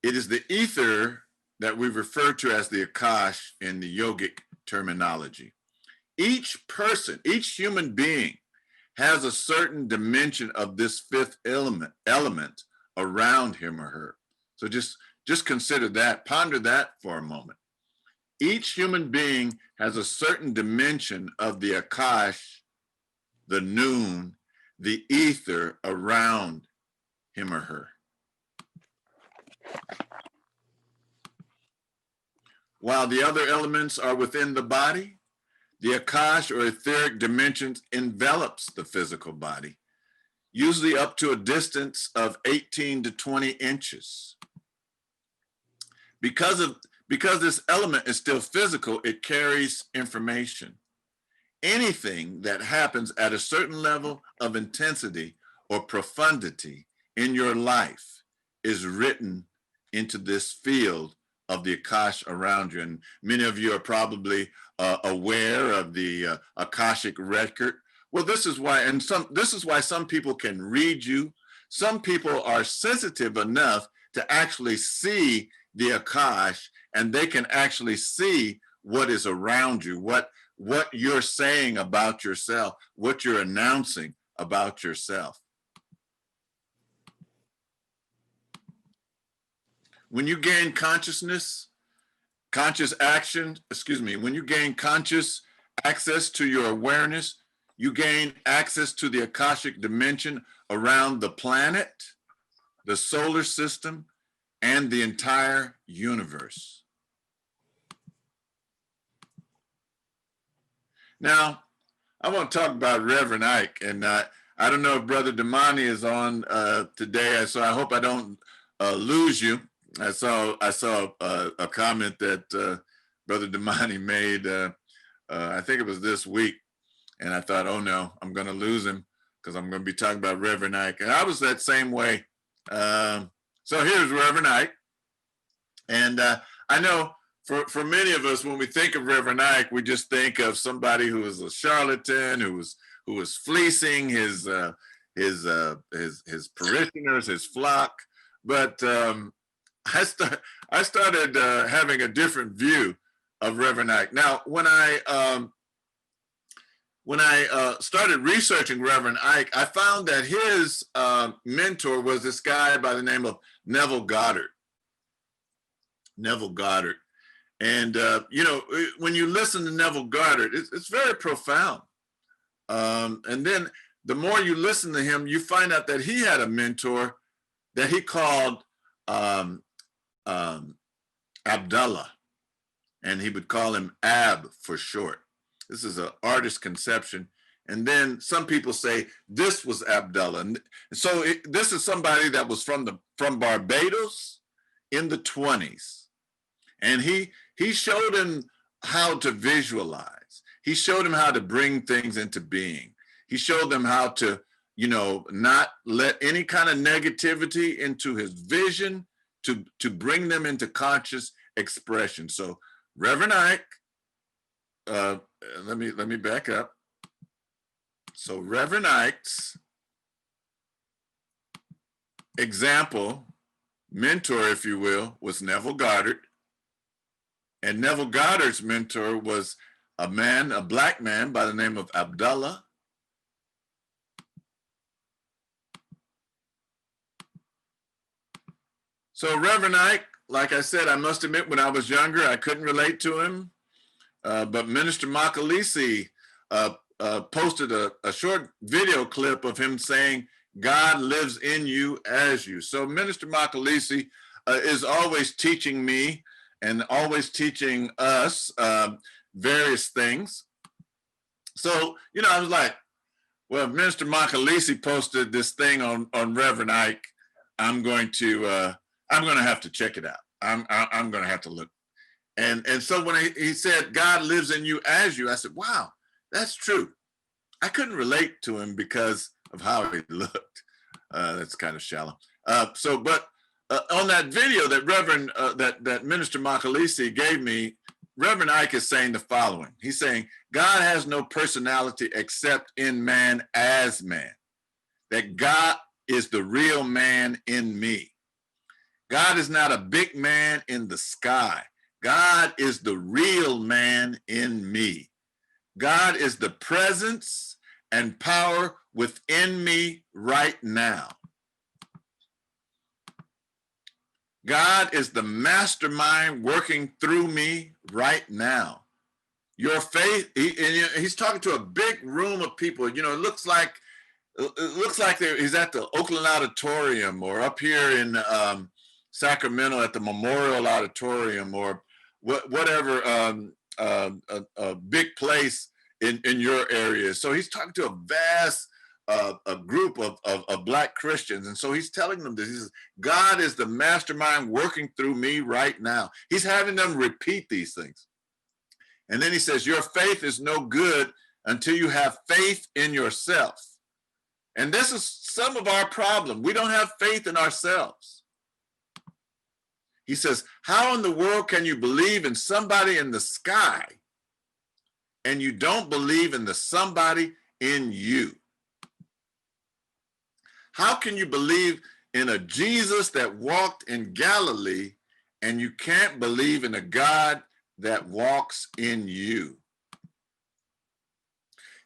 It is the ether that we refer to as the Akash in the yogic terminology. Each person, each human being has a certain dimension of this 5th element around him or her. So just consider that, ponder that for a moment. Each human being has a certain dimension of the Akash, the noon, the ether around him or her. While the other elements are within the body, the Akash or etheric dimensions envelops the physical body, usually up to a distance of 18 to 20 inches. Because this element is still physical, it carries information. Anything that happens at a certain level of intensity or profundity in your life is written into this field of the Akash around you. And many of you are probably aware of the Akashic record. Well, this is why some people can read you. Some people are sensitive enough to actually see the Akash, and they can actually see what is around you, what you're saying about yourself, what you're announcing about yourself. When you gain when you gain conscious access to your awareness, you gain access to the Akashic dimension around the planet, the solar system, and the entire universe. Now, I want to talk about Reverend Ike, and I don't know if Brother Damani is on today, so I hope I don't lose you. I saw a comment that Brother Damani made, I think it was this week, and I thought, oh no, I'm going to lose him because I'm going to be talking about Reverend Ike. And I was that same way. So here's Reverend Ike. And I know for many of us, when we think of Reverend Ike, we just think of somebody who is a charlatan, who was fleecing his parishioners, his flock. But I started having a different view of Reverend Ike. Now, when I started researching Reverend Ike, I found that his mentor was this guy by the name of Neville Goddard. Neville Goddard. And, when you listen to Neville Goddard, it's very profound. And then the more you listen to him, you find out that he had a mentor that he called Abdullah, and he would call him Ab for short. This is an artist conception. And then some people say this was Abdullah. And so this is somebody that was from Barbados in the 20s. And he showed him how to visualize. He showed him how to bring things into being. He showed them how to, not let any kind of negativity into his vision, to bring them into conscious expression. So Reverend Ike, let me back up. So Reverend Ike's example, mentor, if you will, was Neville Goddard. And Neville Goddard's mentor was a black man by the name of Abdullah. So Reverend Ike, like I said, I must admit, when I was younger, I couldn't relate to him. but Minister Makalisi posted a short video clip of him saying, God lives in you as you. So Minister Makalisi is always teaching me and always teaching us various things. So, you know, I was like, well, Minister Makalisi posted this thing on Reverend Ike. I'm going to have to check it out. I'm going to have to look. And so when he said, God lives in you as you, I said, wow, that's true. I couldn't relate to him because of how he looked. That's kind of shallow. But on that video that that Minister Makalisi gave me, Reverend Ike is saying the following. He's saying, God has no personality except in man as man. That God is the real man in me. God is not a big man in the sky. God is the real man in me. God is the presence and power within me right now. God is the mastermind working through me right now. Your faith, he's talking to a big room of people. You know, it looks like he's at the Oakland Auditorium or up here in Sacramento at the Memorial Auditorium or whatever a big place in your area. So he's talking to a vast a group of Black Christians. And so he's telling them this. He says, God is the mastermind working through me right now. He's having them repeat these things. And then he says, your faith is no good until you have faith in yourself. And this is some of our problem. We don't have faith in ourselves. He says, how in the world can you believe in somebody in the sky and you don't believe in the somebody in you? How can you believe in a Jesus that walked in Galilee and you can't believe in a God that walks in you?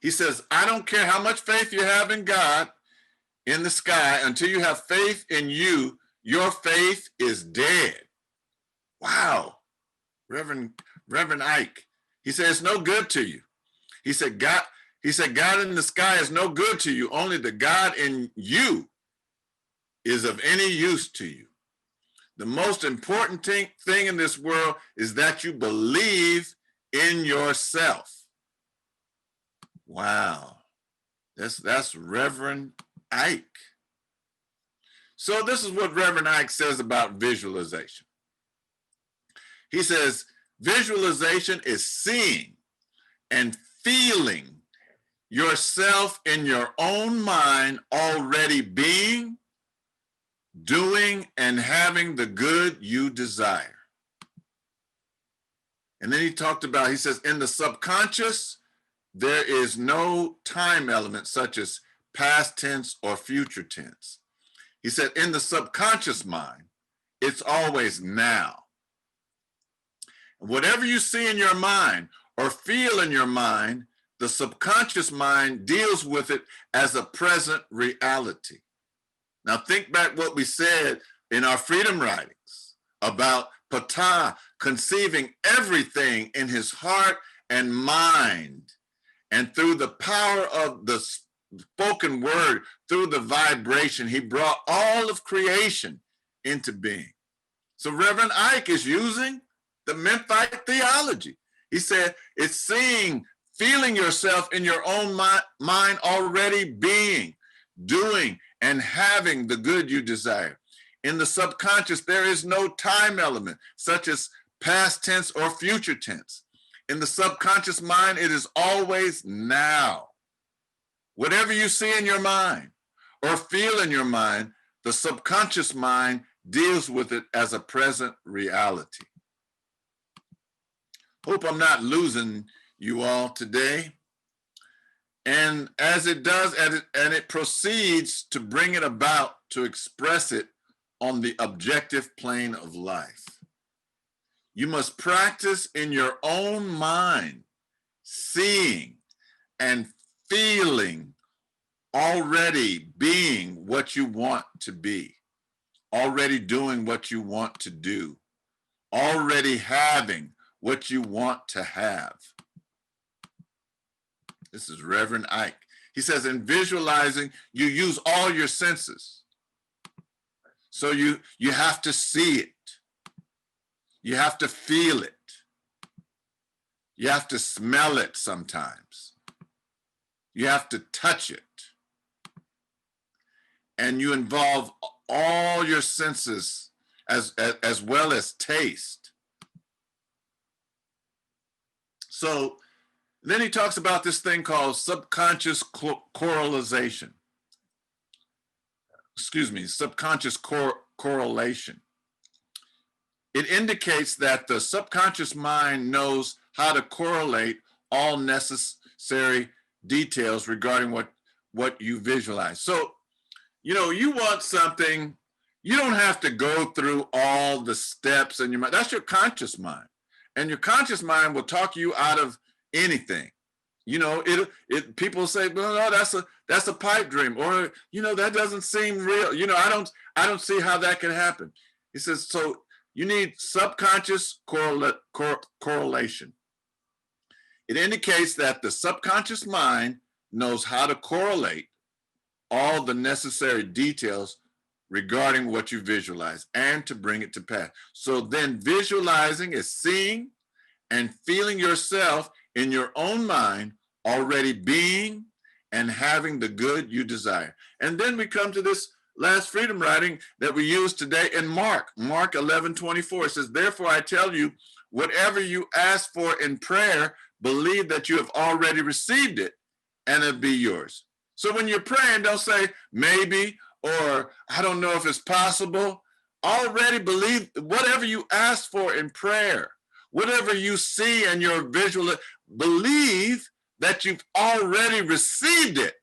He says, I don't care how much faith you have in God in the sky, until you have faith in you, your faith is dead. Wow. Reverend Ike. He said, it's no good to you. He said, God in the sky is no good to you. Only the God in you is of any use to you. The most important thing in this world is that you believe in yourself. Wow. That's Reverend Ike. So this is what Reverend Ike says about visualization. He says, visualization is seeing and feeling yourself in your own mind already being, doing, and having the good you desire. And then he talked about, he says, in the subconscious, there is no time element such as past tense or future tense. He said, in the subconscious mind, it's always now. Whatever you see in your mind or feel in your mind, the subconscious mind deals with it as a present reality. Now think back what we said in our freedom writings about Ptah conceiving everything in his heart and mind. And through the power of the spoken word, through the vibration, he brought all of creation into being. So Reverend Ike is using the Memphite theology. He said, it's seeing, feeling yourself in your own mind already being, doing, and having the good you desire. In the subconscious, there is no time element, such as past tense or future tense. In the subconscious mind, it is always now. Whatever you see in your mind or feel in your mind, the subconscious mind deals with it as a present reality. Hope I'm not losing you all today. And as it does, and it proceeds to bring it about to express it on the objective plane of life. You must practice in your own mind, seeing and feeling, already being what you want to be, already doing what you want to do, already having what you want to have. This is Reverend Ike. He says, in visualizing, you use all your senses. So you have to see it. You have to feel it. You have to smell it sometimes. You have to touch it. And you involve all your senses as well as taste. So then he talks about this thing called subconscious correlation. Excuse me, subconscious correlation. It indicates that the subconscious mind knows how to correlate all necessary details regarding what you visualize. So, you know, you want something, you don't have to go through all the steps in your mind. That's your conscious mind. And your conscious mind will talk you out of anything. You know, people say, well, no, that's a pipe dream, or, you know, that doesn't seem real. You know, I don't see how that can happen. He says, so you need subconscious correlation. It indicates that the subconscious mind knows how to correlate all the necessary details regarding what you visualize and to bring it to pass. So then visualizing is seeing and feeling yourself in your own mind already being and having the good you desire. And then we come to this last freedom writing that we use today in Mark 11:24. It says, therefore I tell you, whatever you ask for in prayer, believe that you have already received it and it'll be yours. So when you're praying, don't say maybe, or I don't know if it's possible. Already believe whatever you ask for in prayer, whatever you see in your visual, believe that you've already received it,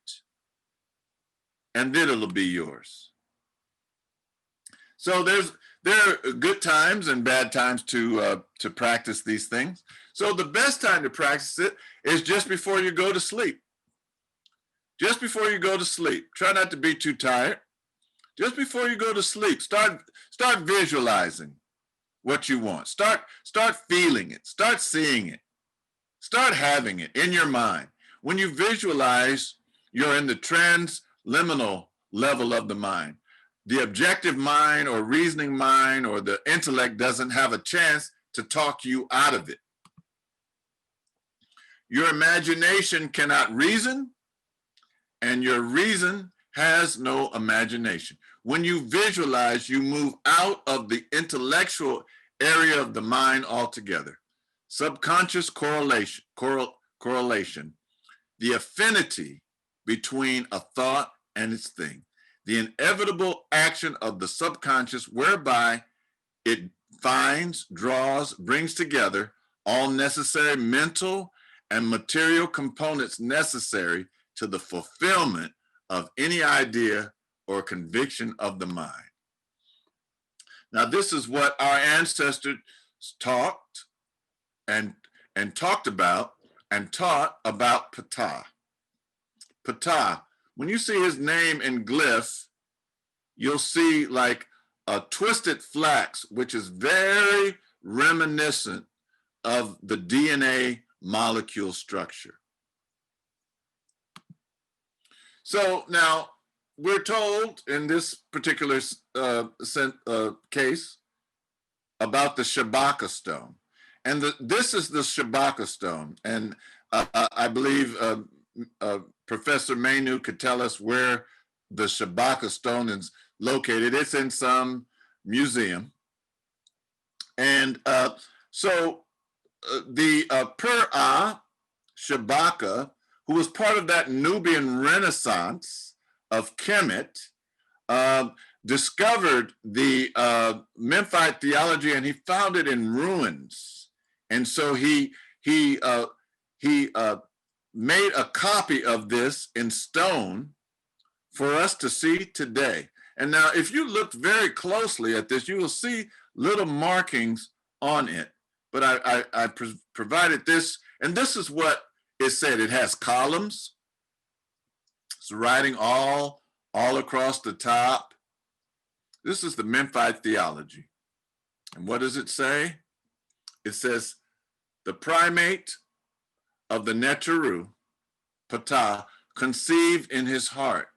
and then it'll be yours. So there are good times and bad times to practice these things. So the best time to practice it is just before you go to sleep. Just before you go to sleep. Try not to be too tired. Just before you go to sleep, start visualizing what you want. Start feeling it. Start seeing it. Start having it in your mind. When you visualize, you're in the transliminal level of the mind. The objective mind or reasoning mind or the intellect doesn't have a chance to talk you out of it. Your imagination cannot reason, and your reason has no imagination. When you visualize, you move out of the intellectual area of the mind altogether. Subconscious correlation, the affinity between a thought and its thing, the inevitable action of the subconscious whereby it finds, draws, brings together all necessary mental and material components necessary to the fulfillment of any idea or conviction of the mind. Now, this is what our ancestors talked and talked about and taught about Ptah. Ptah, when you see his name in glyph, you'll see like a twisted flax, which is very reminiscent of the DNA molecule structure. So now we're told in this particular case about the Shabaka stone. And this is the Shabaka stone. And I believe Professor Manu could tell us where the Shabaka stone is located. It's in some museum. And so the Per-Ah Shabaka, who was part of that Nubian Renaissance of Kemet, discovered the Memphite theology, and he found it in ruins. And so he made a copy of this in stone for us to see today. And now, if you look very closely at this, you will see little markings on it. But I provided this, and this is what it said. It has columns. It's writing all across the top. This is the Memphite theology. And what does it say? It says, the primate of the Neteru, Ptah, conceived in his heart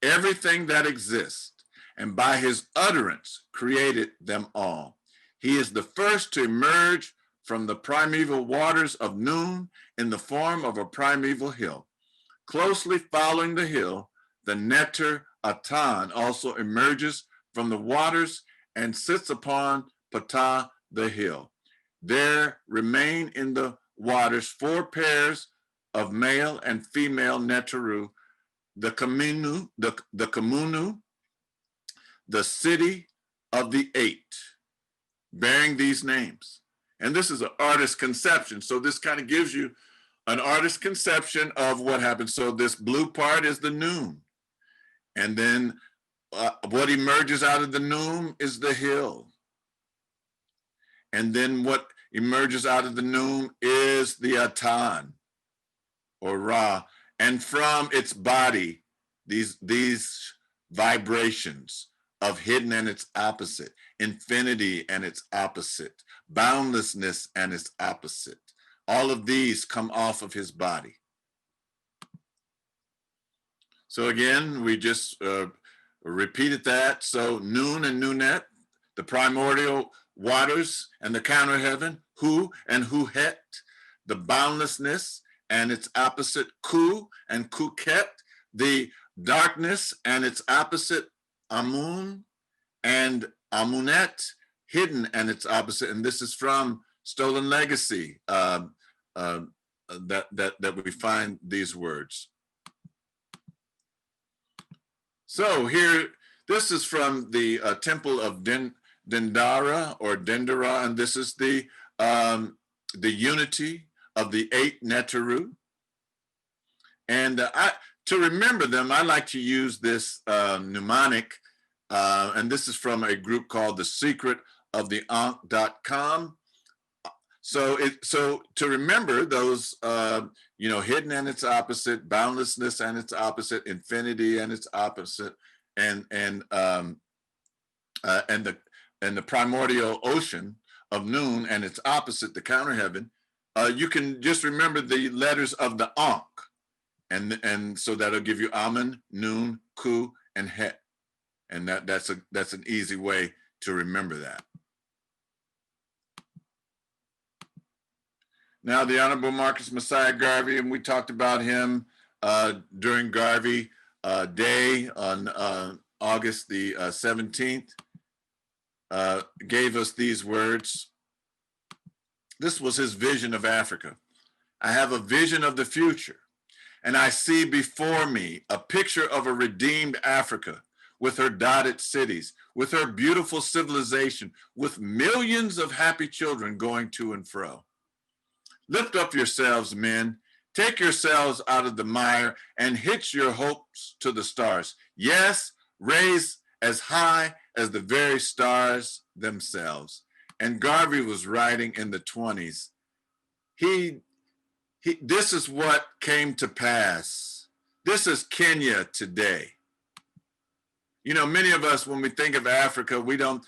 everything that exists, and by his utterance created them all. He is the first to emerge from the primeval waters of Noon in the form of a primeval hill. Closely following the hill, the Neter Atan also emerges from the waters and sits upon Ptah the hill. There remain in the waters 4 pairs of male and female Neteru, the Kamunu, the city of the 8, bearing these names. And this is an artist's conception. So this kind of gives you an artist's conception of what happens. So this blue part is the Noon. And then what emerges out of the Noon is the hill. And then what emerges out of the Noon is the Atan, or Ra. And from its body, these vibrations of hidden and its opposite, infinity and its opposite, boundlessness and its opposite. All of these come off of his body. So again, we just repeated that. So Noon and Nunet, the primordial waters and the counter heaven, Hu and Huhet, the boundlessness and its opposite, Ku and Kuket, the darkness and its opposite, Amun and Amunet, hidden and its opposite. And this is from Stolen Legacy that we find these words. So here, this is from the temple of Dendara or Dendera, and this is the unity of the 8 Neteru. And to remember them, I like to use this mnemonic, and this is from a group called The Secret of the Ankh.com. So to remember those, hidden and its opposite, boundlessness and its opposite, infinity and its opposite, and the primordial ocean of Noon and its opposite, the counter heaven, you can just remember the letters of the Ankh. And so that'll give you Amun, Noon, Ku, and Het. And that's an easy way to remember that. Now, the Honorable Marcus Messiah Garvey, and we talked about him during Garvey Day on August the 17th, gave us these words. This was his vision of Africa. I have a vision of the future, and I see before me a picture of a redeemed Africa with her dotted cities, with her beautiful civilization, with millions of happy children going to and fro. Lift up yourselves, men. Take yourselves out of the mire and hitch your hopes to the stars. Yes, raise as high as the very stars themselves. And Garvey was writing in the 20s. This is what came to pass. This is Kenya today. You know, many of us, when we think of Africa, we don't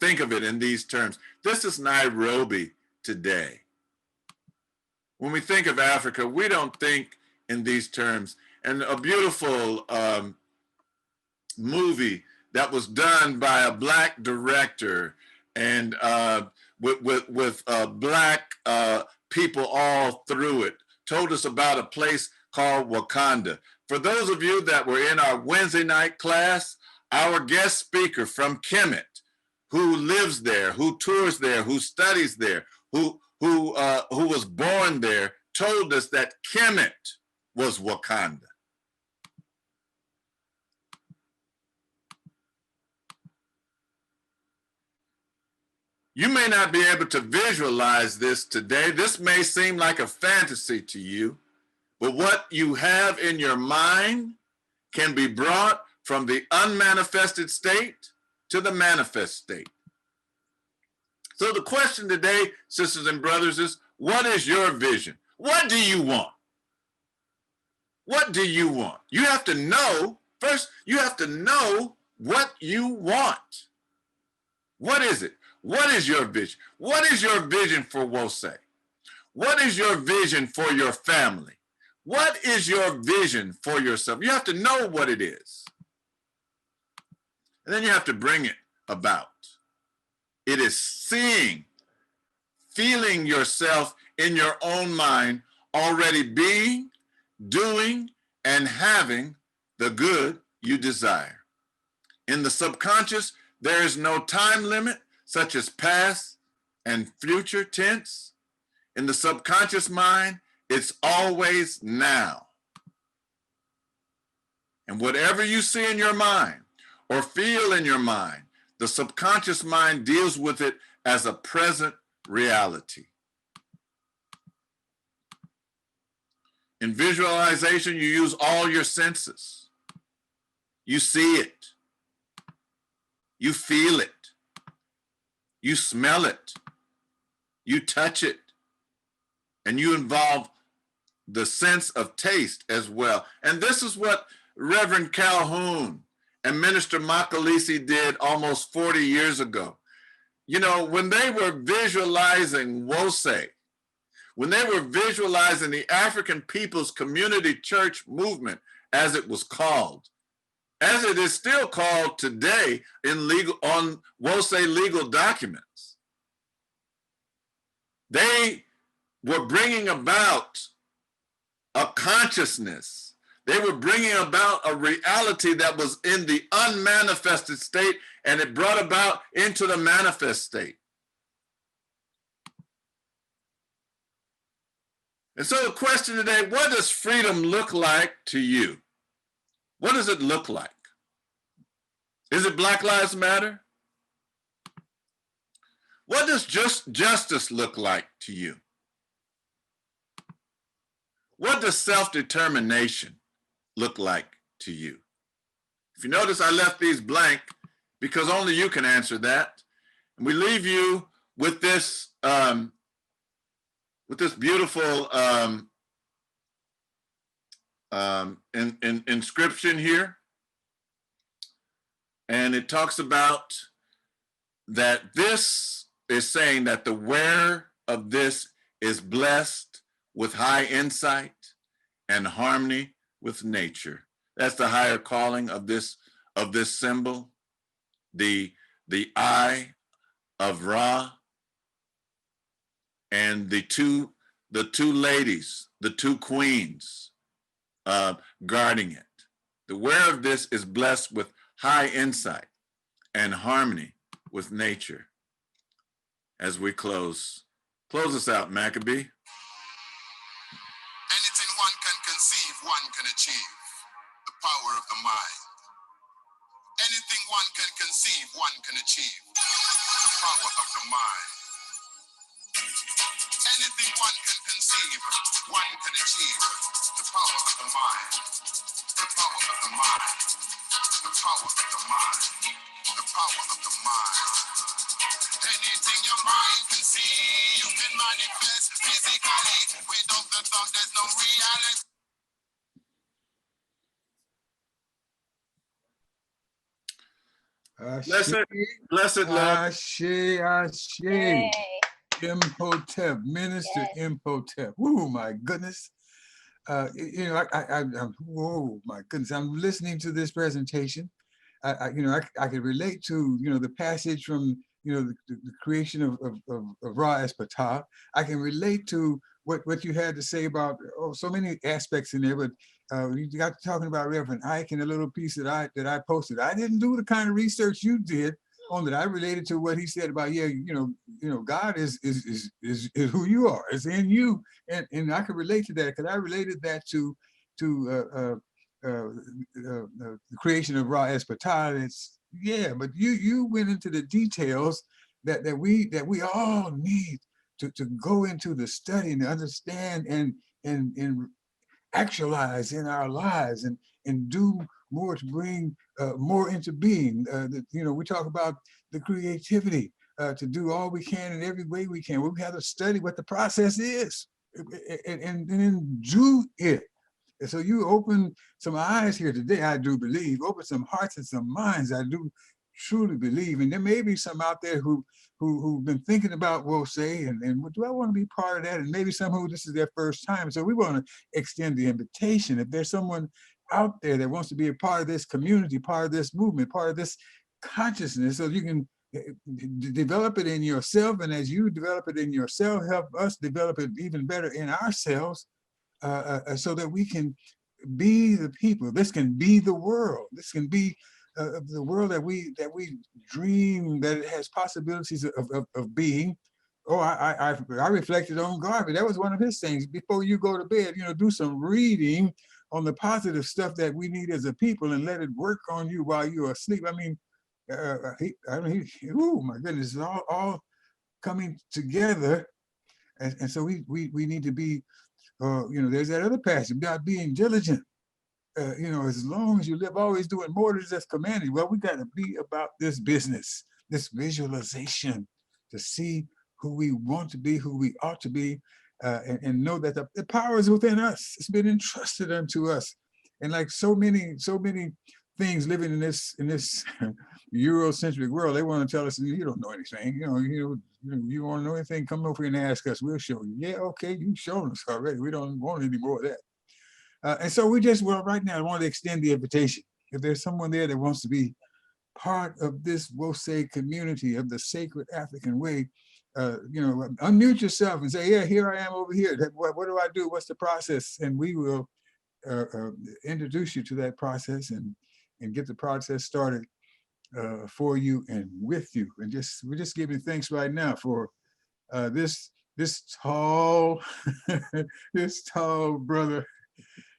think of it in these terms. This is Nairobi today. When we think of Africa, we don't think in these terms. And a beautiful movie that was done by a Black director and with Black people all through it, told us about a place called Wakanda. For those of you that were in our Wednesday night class, our guest speaker from Kemet, who lives there, who tours there, who studies there, who was born there, told us that Kemet was Wakanda. You may not be able to visualize this today. This may seem like a fantasy to you, but what you have in your mind can be brought from the unmanifested state to the manifest state. So the question today, sisters and brothers, is what is your vision? What do you want? What do you want? You have to know, first, you have to know what you want. What is it? What is your vision? What is your vision for WOSE? What is your vision for your family? What is your vision for yourself? You have to know what it is. And then you have to bring it about. It is seeing, feeling yourself in your own mind already being, doing, and having the good you desire. In the subconscious, there is no time limit, such as past and future tense. In the subconscious mind, it's always now. And whatever you see in your mind or feel in your mind, the subconscious mind deals with it as a present reality. In visualization, you use all your senses. You see it. You feel it. You smell it. You touch it. And you involve the sense of taste as well. And this is what Reverend Calhoun and Minister Makalisi did almost 40 years ago. You know, when they were visualizing WOSE, when they were visualizing the African People's Community Church movement, as it was called, as it is still called today in legal, on WOSE legal documents, they were bringing about a consciousness. They were bringing about a reality that was in the unmanifested state, and it brought about into the manifest state. And so the question today, what does freedom look like to you? What does it look like? Is it Black Lives Matter? What does justice look like to you? What does self-determination look like to you? If you notice, I left these blank because only you can answer that. And we leave you with this beautiful inscription here. And it talks about that this is saying that the wearer of this is blessed with high insight and harmony with nature. That's the higher calling of this symbol, the eye of Ra, and the two ladies, the two queens guarding it. The wearer of this is blessed with high insight and harmony with nature. As we close us out, Maccabee. Anything one can conceive, one can achieve. The power of the mind. Anything one can conceive, one can achieve. The power of the mind. Anything one can conceive, one can achieve. The power of the mind. The power of the mind. The power of the mind. The power of the mind. Anything your mind can see, you can manifest physically. Without the thought, there's no reality. Blessed love. Ashe. Yay. Imhotep, Minister Imhotep. Oh my goodness. You know, oh my goodness. I'm listening to this presentation. I can relate to, you know, the passage from, you know, the creation of Ra Espatah. I can relate to what you had to say about so many aspects in there, but you got to talking about Reverend Ike and a little piece that I posted. I didn't do the kind of research you did on that. I related to what he said about, you know, God is who you are. It's in you, and I could relate to that because I related that to the creation of Ra Espatah. It's but you went into the details that we all need to go into the study and understand and actualize in our lives and do more to bring more into being. You know, we talk about the creativity to do all we can in every way we can. We have to study what the process is and then do it. And so you open some eyes here today, I do believe, open some hearts and some minds, I do truly believe, and there may be some out there who've been thinking about WOSE and do I want to be part of that? And maybe some who this is their first time. So we want to extend the invitation. If there's someone out there that wants to be a part of this community, part of this movement, part of this consciousness, so you can develop it in yourself, and as you develop it in yourself, help us develop it even better in ourselves, so that we can be the people. This can be the world. This can be the world that we dream that it has possibilities of being. Oh, I reflected on Garvey. That was one of his things. Before you go to bed, do some reading on the positive stuff that we need as a people, and let it work on you while you're asleep. I mean, oh my goodness, it's all coming together, and so we need to be. There's that other passage about being diligent. As long as you live, always doing more than just commanded. Well, we got to be about this business, this visualization, to see who we want to be, who we ought to be, and know that the power is within us. It's been entrusted unto us. And like so many things living in this Eurocentric world, they want to tell us, you don't know anything. You want to know anything? Come over here and ask us. We'll show you. Yeah, okay, you've shown us already. We don't want any more of that. And so right now, I want to extend the invitation. If there's someone there that wants to be part of this WOSE community of the sacred African way, unmute yourself and say, yeah, here I am over here. What do I do? What's the process? And we will introduce you to that process and get the process started for you and with you. And we're just giving thanks right now for this tall, this tall brother.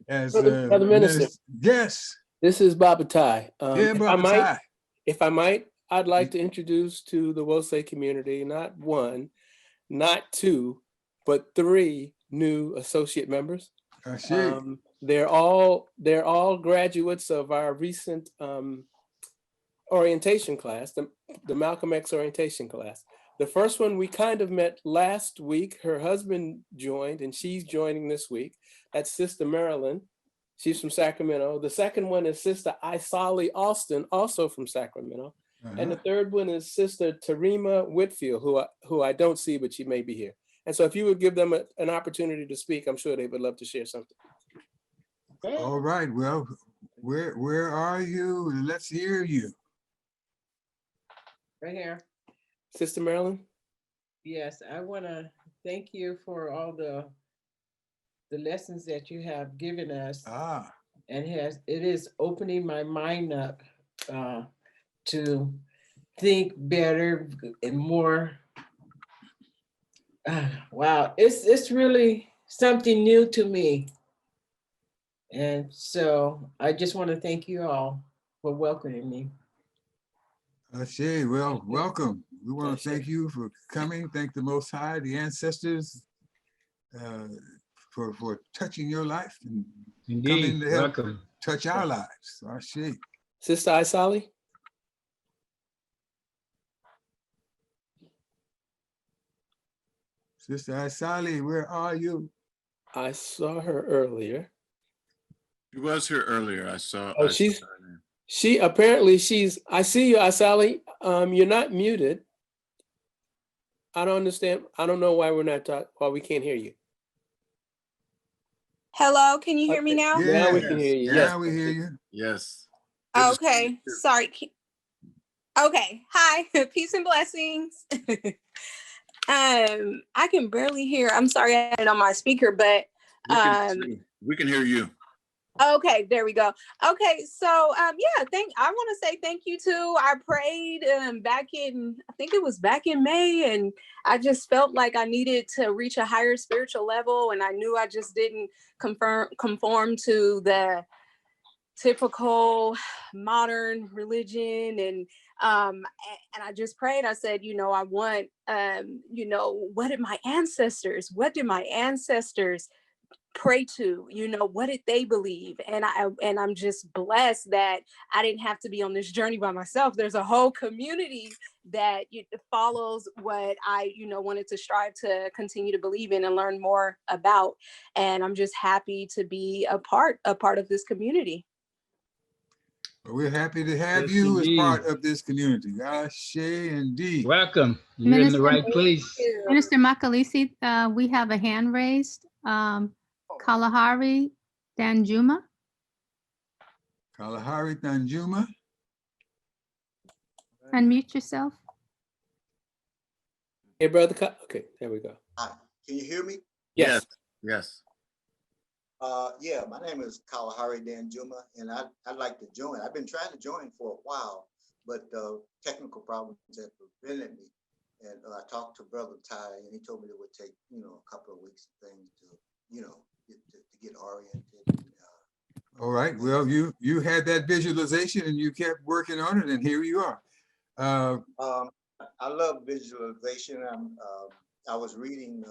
As Brother Minister, yes, this is Baba Tai. Yeah, Baba Tai. If I might, I'd like to introduce to the WOSE community, not one, not two, but 3 new associate members. They're all graduates of our recent orientation class, the Malcolm X orientation class. The first one we kind of met last week. Her husband joined, and she's joining this week. That's Sister Marilyn. She's from Sacramento. The second one is Sister Isali Austin, also from Sacramento. And the third one is Sister Tarima Whitfield, who I don't see, but she may be here. And so if you would give them an opportunity to speak, I'm sure they would love to share something. All right, well, where are you? Let's hear you. Right here. Sister Marilyn? Yes, I want to thank you for all the lessons that you have given us. And it is opening my mind up to think better and more. Wow, it's really something new to me. And so I just want to thank you all for welcoming me. Ashe, well, welcome. We want to thank you for coming. Thank the Most High, the ancestors, for touching your life and coming to help touch our lives. Ashe. Sister Isali? Sister Isali, where are you? I saw her earlier. She was here earlier. I saw. Oh, she apparently I see you, Isali. You're not muted. I don't understand. I don't know why we're not talking, why we can't hear you. Hello, can you hear me now? Yes. Now we can hear you. Now we hear you. Yes. Okay, sorry. Okay, hi, peace and blessings. I can barely hear. I'm sorry I had it on my speaker, but we can hear you. Okay, there we go. Okay, so I want to say thank you too. I prayed back in May, and I just felt like I needed to reach a higher spiritual level, and I knew I just didn't conform to the typical modern religion, and I just prayed. I said, I want what did my ancestors pray to, what did they believe? And I'm just blessed that I didn't have to be on this journey by myself. There's a whole community that follows what I wanted to strive to continue to believe in and learn more about, and I'm just happy to be a part of this community. But we're happy to have Yes, you as indeed. part of this community. Ashe indeed. Welcome. You're in the Minister, right place. Minister Makalisi, we have a hand raised. Kalahari Danjuma. Kalahari Danjuma. Unmute yourself. Hey, brother. Okay, there we go. Hi, can you hear me? Yes. Yes. Yeah, my name is Kalahari Danjuma, and I'd like to join. I've been trying to join for a while, but technical problems have prevented me. And I talked to Brother Ty, and he told me it would take, a couple of weeks and things to, to get oriented. All right. Well, you had that visualization and you kept working on it, and here you are. I love visualization. I was reading.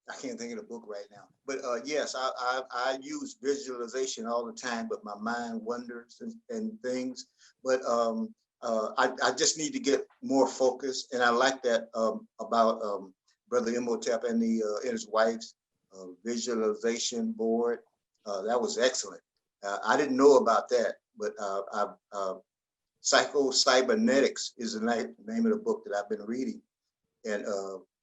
I can't think of the book right now, but yes, I use visualization all the time, but my mind wanders and things. But I just need to get more focused, and I like that about Brother Imhotep and his wife's visualization board. That was excellent. I didn't know about that, but Psycho-Cybernetics is the name of the book that I've been reading, and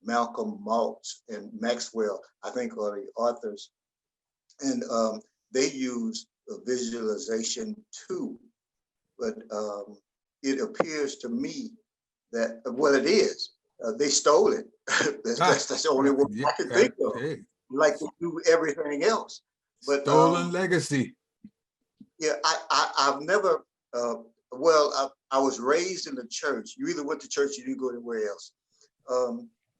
Malcolm Maltz and Maxwell, I think, are the authors, and they use visualization too. But it appears to me that, well, it is. They stole it. That's the only word I can think of. Like they do everything else. But stolen legacy. Yeah, I've never. Well, I was raised in the church. You either went to church or you didn't go anywhere else.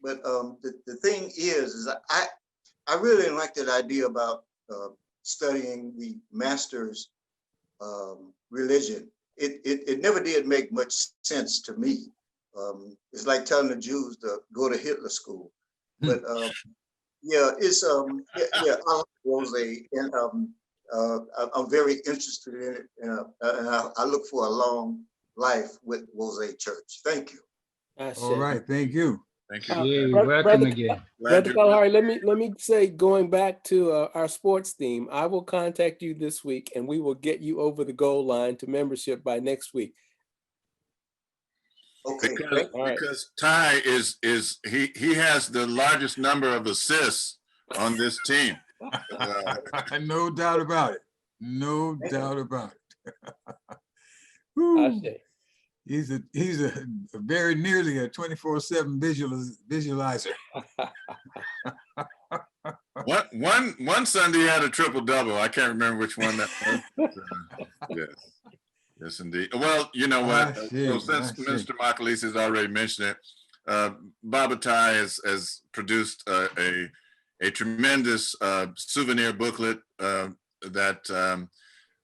But the thing is I really didn't like that idea about studying the master's religion. It never did make much sense to me. It's like telling the Jews to go to Hitler school. But yeah, it's I like Rose, and I'm very interested in it, and I look for a long life with Rose Church. Thank you. All right, thank you. Thank you. Yeah, welcome again. Brother Kalahari, let me say, going back to our sports theme, I will contact you this week, and we will get you over the goal line to membership by next week. Okay. Because Ty he has the largest number of assists on this team. No doubt about it. No doubt about it. He's a very nearly a 24/7 visualizer. One Sunday he had a triple-double. I can't remember which one that was. Yes, indeed. Well, you know what? Since Minister Makalisi has already mentioned it, Baba Tai has produced a tremendous souvenir booklet that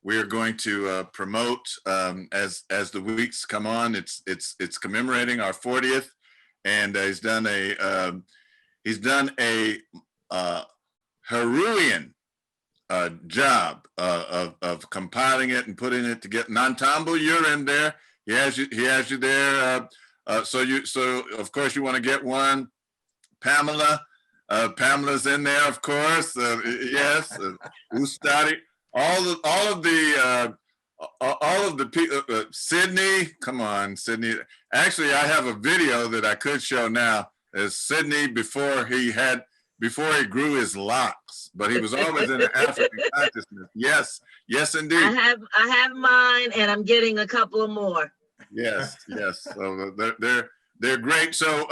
we are going to promote as the weeks come on. It's commemorating our 40th, and he's done a Haruian job of compiling it and putting it together. Nantambu, you're in there. He has you there. So of course you want to get one. Pamela, Pamela's in there, of course. Yes, Ustadi. All of the people. Sydney, come on, Sydney. Actually, I have a video that I could show now. Is Sydney before he grew his locks, but he was always in the African consciousness. Yes, indeed. I have mine, and I'm getting a couple of more. Yes. So they're great. So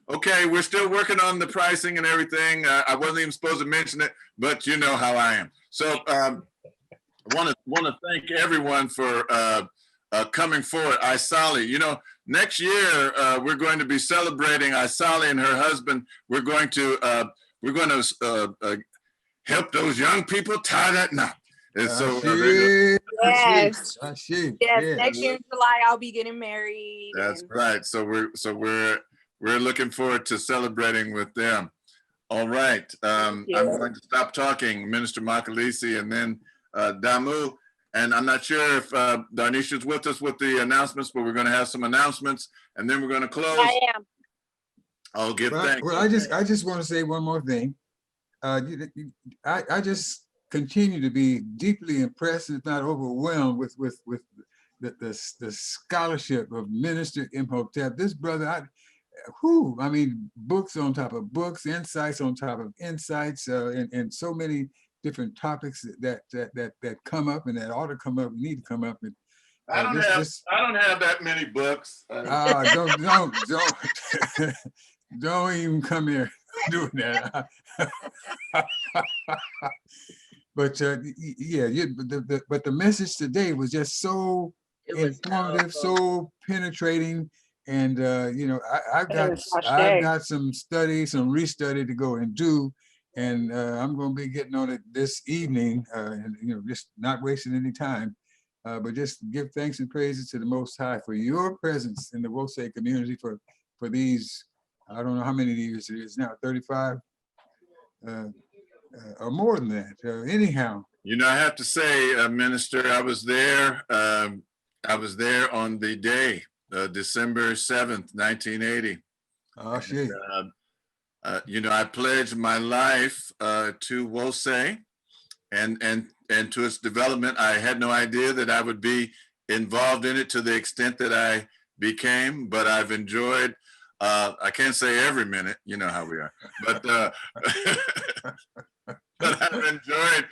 okay, we're still working on the pricing and everything. I wasn't even supposed to mention it, but you know how I am. So I want to thank everyone for coming forward. Isali, next year we're going to be celebrating Isali and her husband. We're going to help those young people tie that knot. And so yes, next year in July I'll be getting married. That's right. So we're looking forward to celebrating with them. All right. I'm going to stop talking, Minister Makalisi, and then Damu. And I'm not sure if Darnisha's with us with the announcements, but we're going to have some announcements, and then we're going to close. I am. I'll give thanks. Well, I just want to say one more thing. I just continue to be deeply impressed, if not overwhelmed, with the scholarship of Minister Imhotep. This brother, I mean, books on top of books, insights on top of insights, and so many different topics that come up and that ought to come up, need to come up. And I don't have that many books. Don't even come here doing that. But yeah, but the message today was just so informative, so penetrating, and I've got some study, some restudy to go and do, and I'm going to be getting on it this evening, and just not wasting any time, but just give thanks and praises to the Most High for your presence in the Wose community for these, I don't know how many years it is now, 35. Or more than that. Anyhow, I have to say, Minister, I was there. I was there on the day, December 7th, 1980. Oh, shit. I pledged my life to Wose and to its development. I had no idea that I would be involved in it to the extent that I became, but I've enjoyed. I can't say every minute, you know how we are, but but I've enjoyed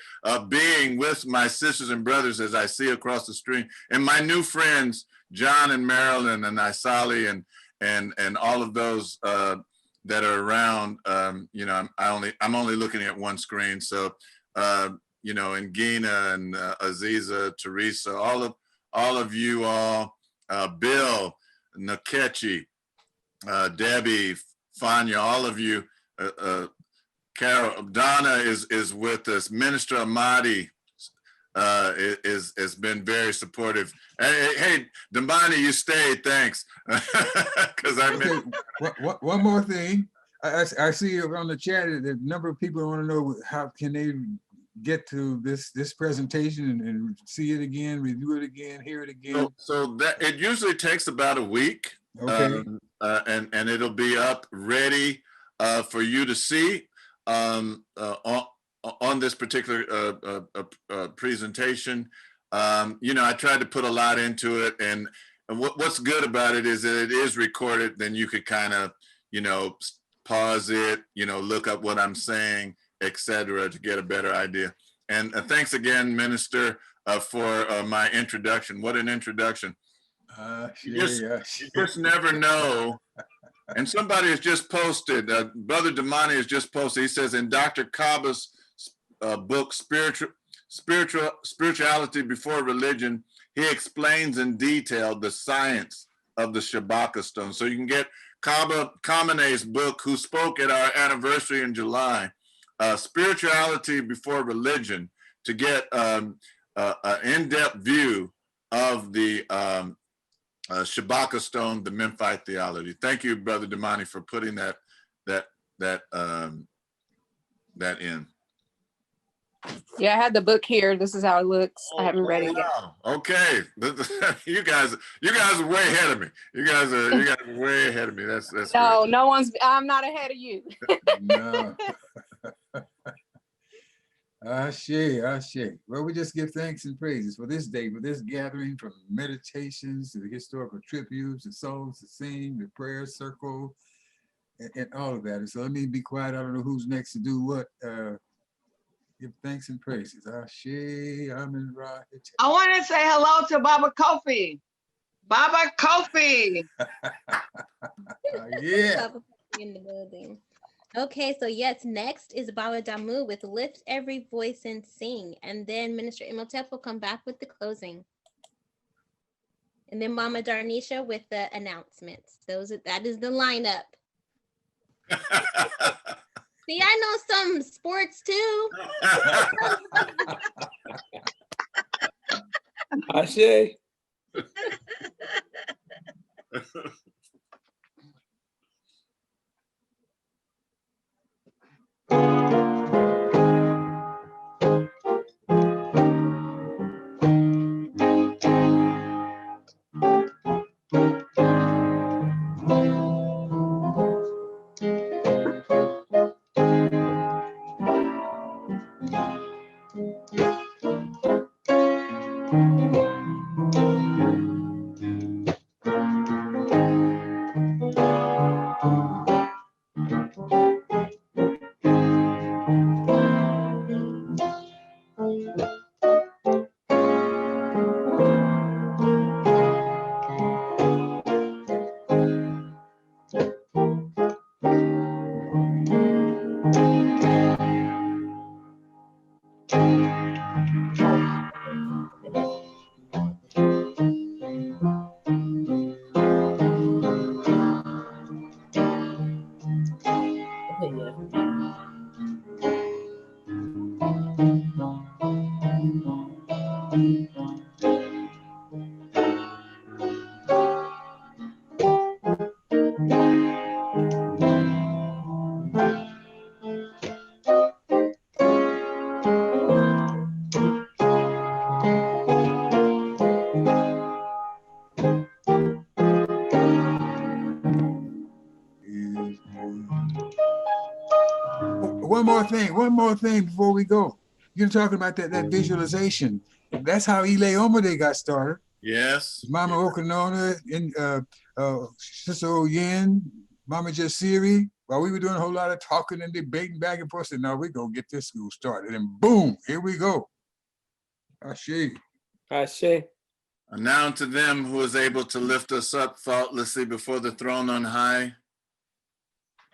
being with my sisters and brothers as I see across the street, and my new friends, John and Marilyn and Isali and all of those that are around. I'm only looking at one screen, so and Gina and Aziza, Teresa, all of you all, Bill, Nakechi, Debbie, Fanya, all of you. Carol, Donna is with us. Minister Amadi has been very supportive. Hey, Damani, you stayed. Thanks. Because one more thing. I see on the chat that a number of people want to know how can they get to this presentation and see it again, review it again, hear it again. So that it usually takes about a week. Okay. And it'll be up ready for you to see. On this particular presentation, I tried to put a lot into it, and what's good about it is that it is recorded. Then you could kind of, pause it, look up what I'm saying, etc., to get a better idea. And thanks again, Minister, for my introduction. What an introduction! You just never know. And somebody has just posted, Brother Damani has just posted, he says in Dr. Kaba's book, Spirituality Before Religion, he explains in detail the science of the Shabaka stone. So you can get Kaba Kamene's book, who spoke at our anniversary in July, Spirituality Before Religion, to get an in-depth view of the Shabaka stone, the Memphite theology. Thank you, Brother Damani, for putting that in. Yeah, I had the book here. This is how it looks. I haven't read it yet. Okay, you guys are way ahead of me. You guys are way ahead of me. That's no, great. no one's. I'm not ahead of you. No. Ashe. Well, we just give thanks and praises for this day, for this gathering, from meditations to the historical tributes, the songs to sing, the prayer circle, and all of that. And so let me be quiet. I don't know who's next to do what. Give thanks and praises. Ashe, Amen, Ra. I want to say hello to Baba Kofi. Baba Kofi. Yeah. Baba Kofi in the building. Okay, so yes, next is Baba Damu with Lift Every Voice and Sing. And then Minister Imhotep will come back with the closing. And then Mama Darnisha with the announcements. That is the lineup. See, I know some sports too. Ashe. one more thing before we go. You're talking about that visualization. That's how Ile Omode got started. Yes. Mama Okanona and Sister Oyen, Mama Jasiri. While we were doing a whole lot of talking and debating back and forth, said, "No, we're gonna get this school started." And boom, here we go. Ashe. Ashe. And now to them who is able to lift us up faultlessly before the throne on high.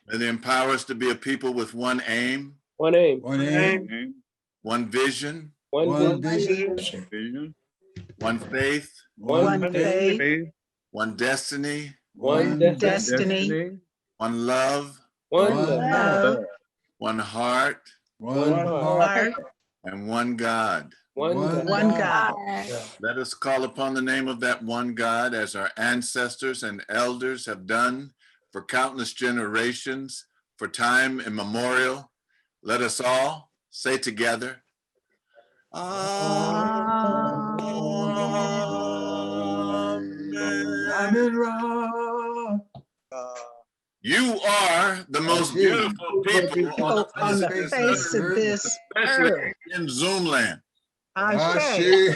May they empower us to be a people with one aim. One aim. One aim. One vision. One vision. One faith. One faith. One destiny. One destiny. One love. One love. One heart. One heart. And one God. One God. Let us call upon the name of that one God as our ancestors and elders have done for countless generations, for time immemorial. Let us all say together, Amen. you are the most beautiful people on the face of this especially in Zoom land. Ashe.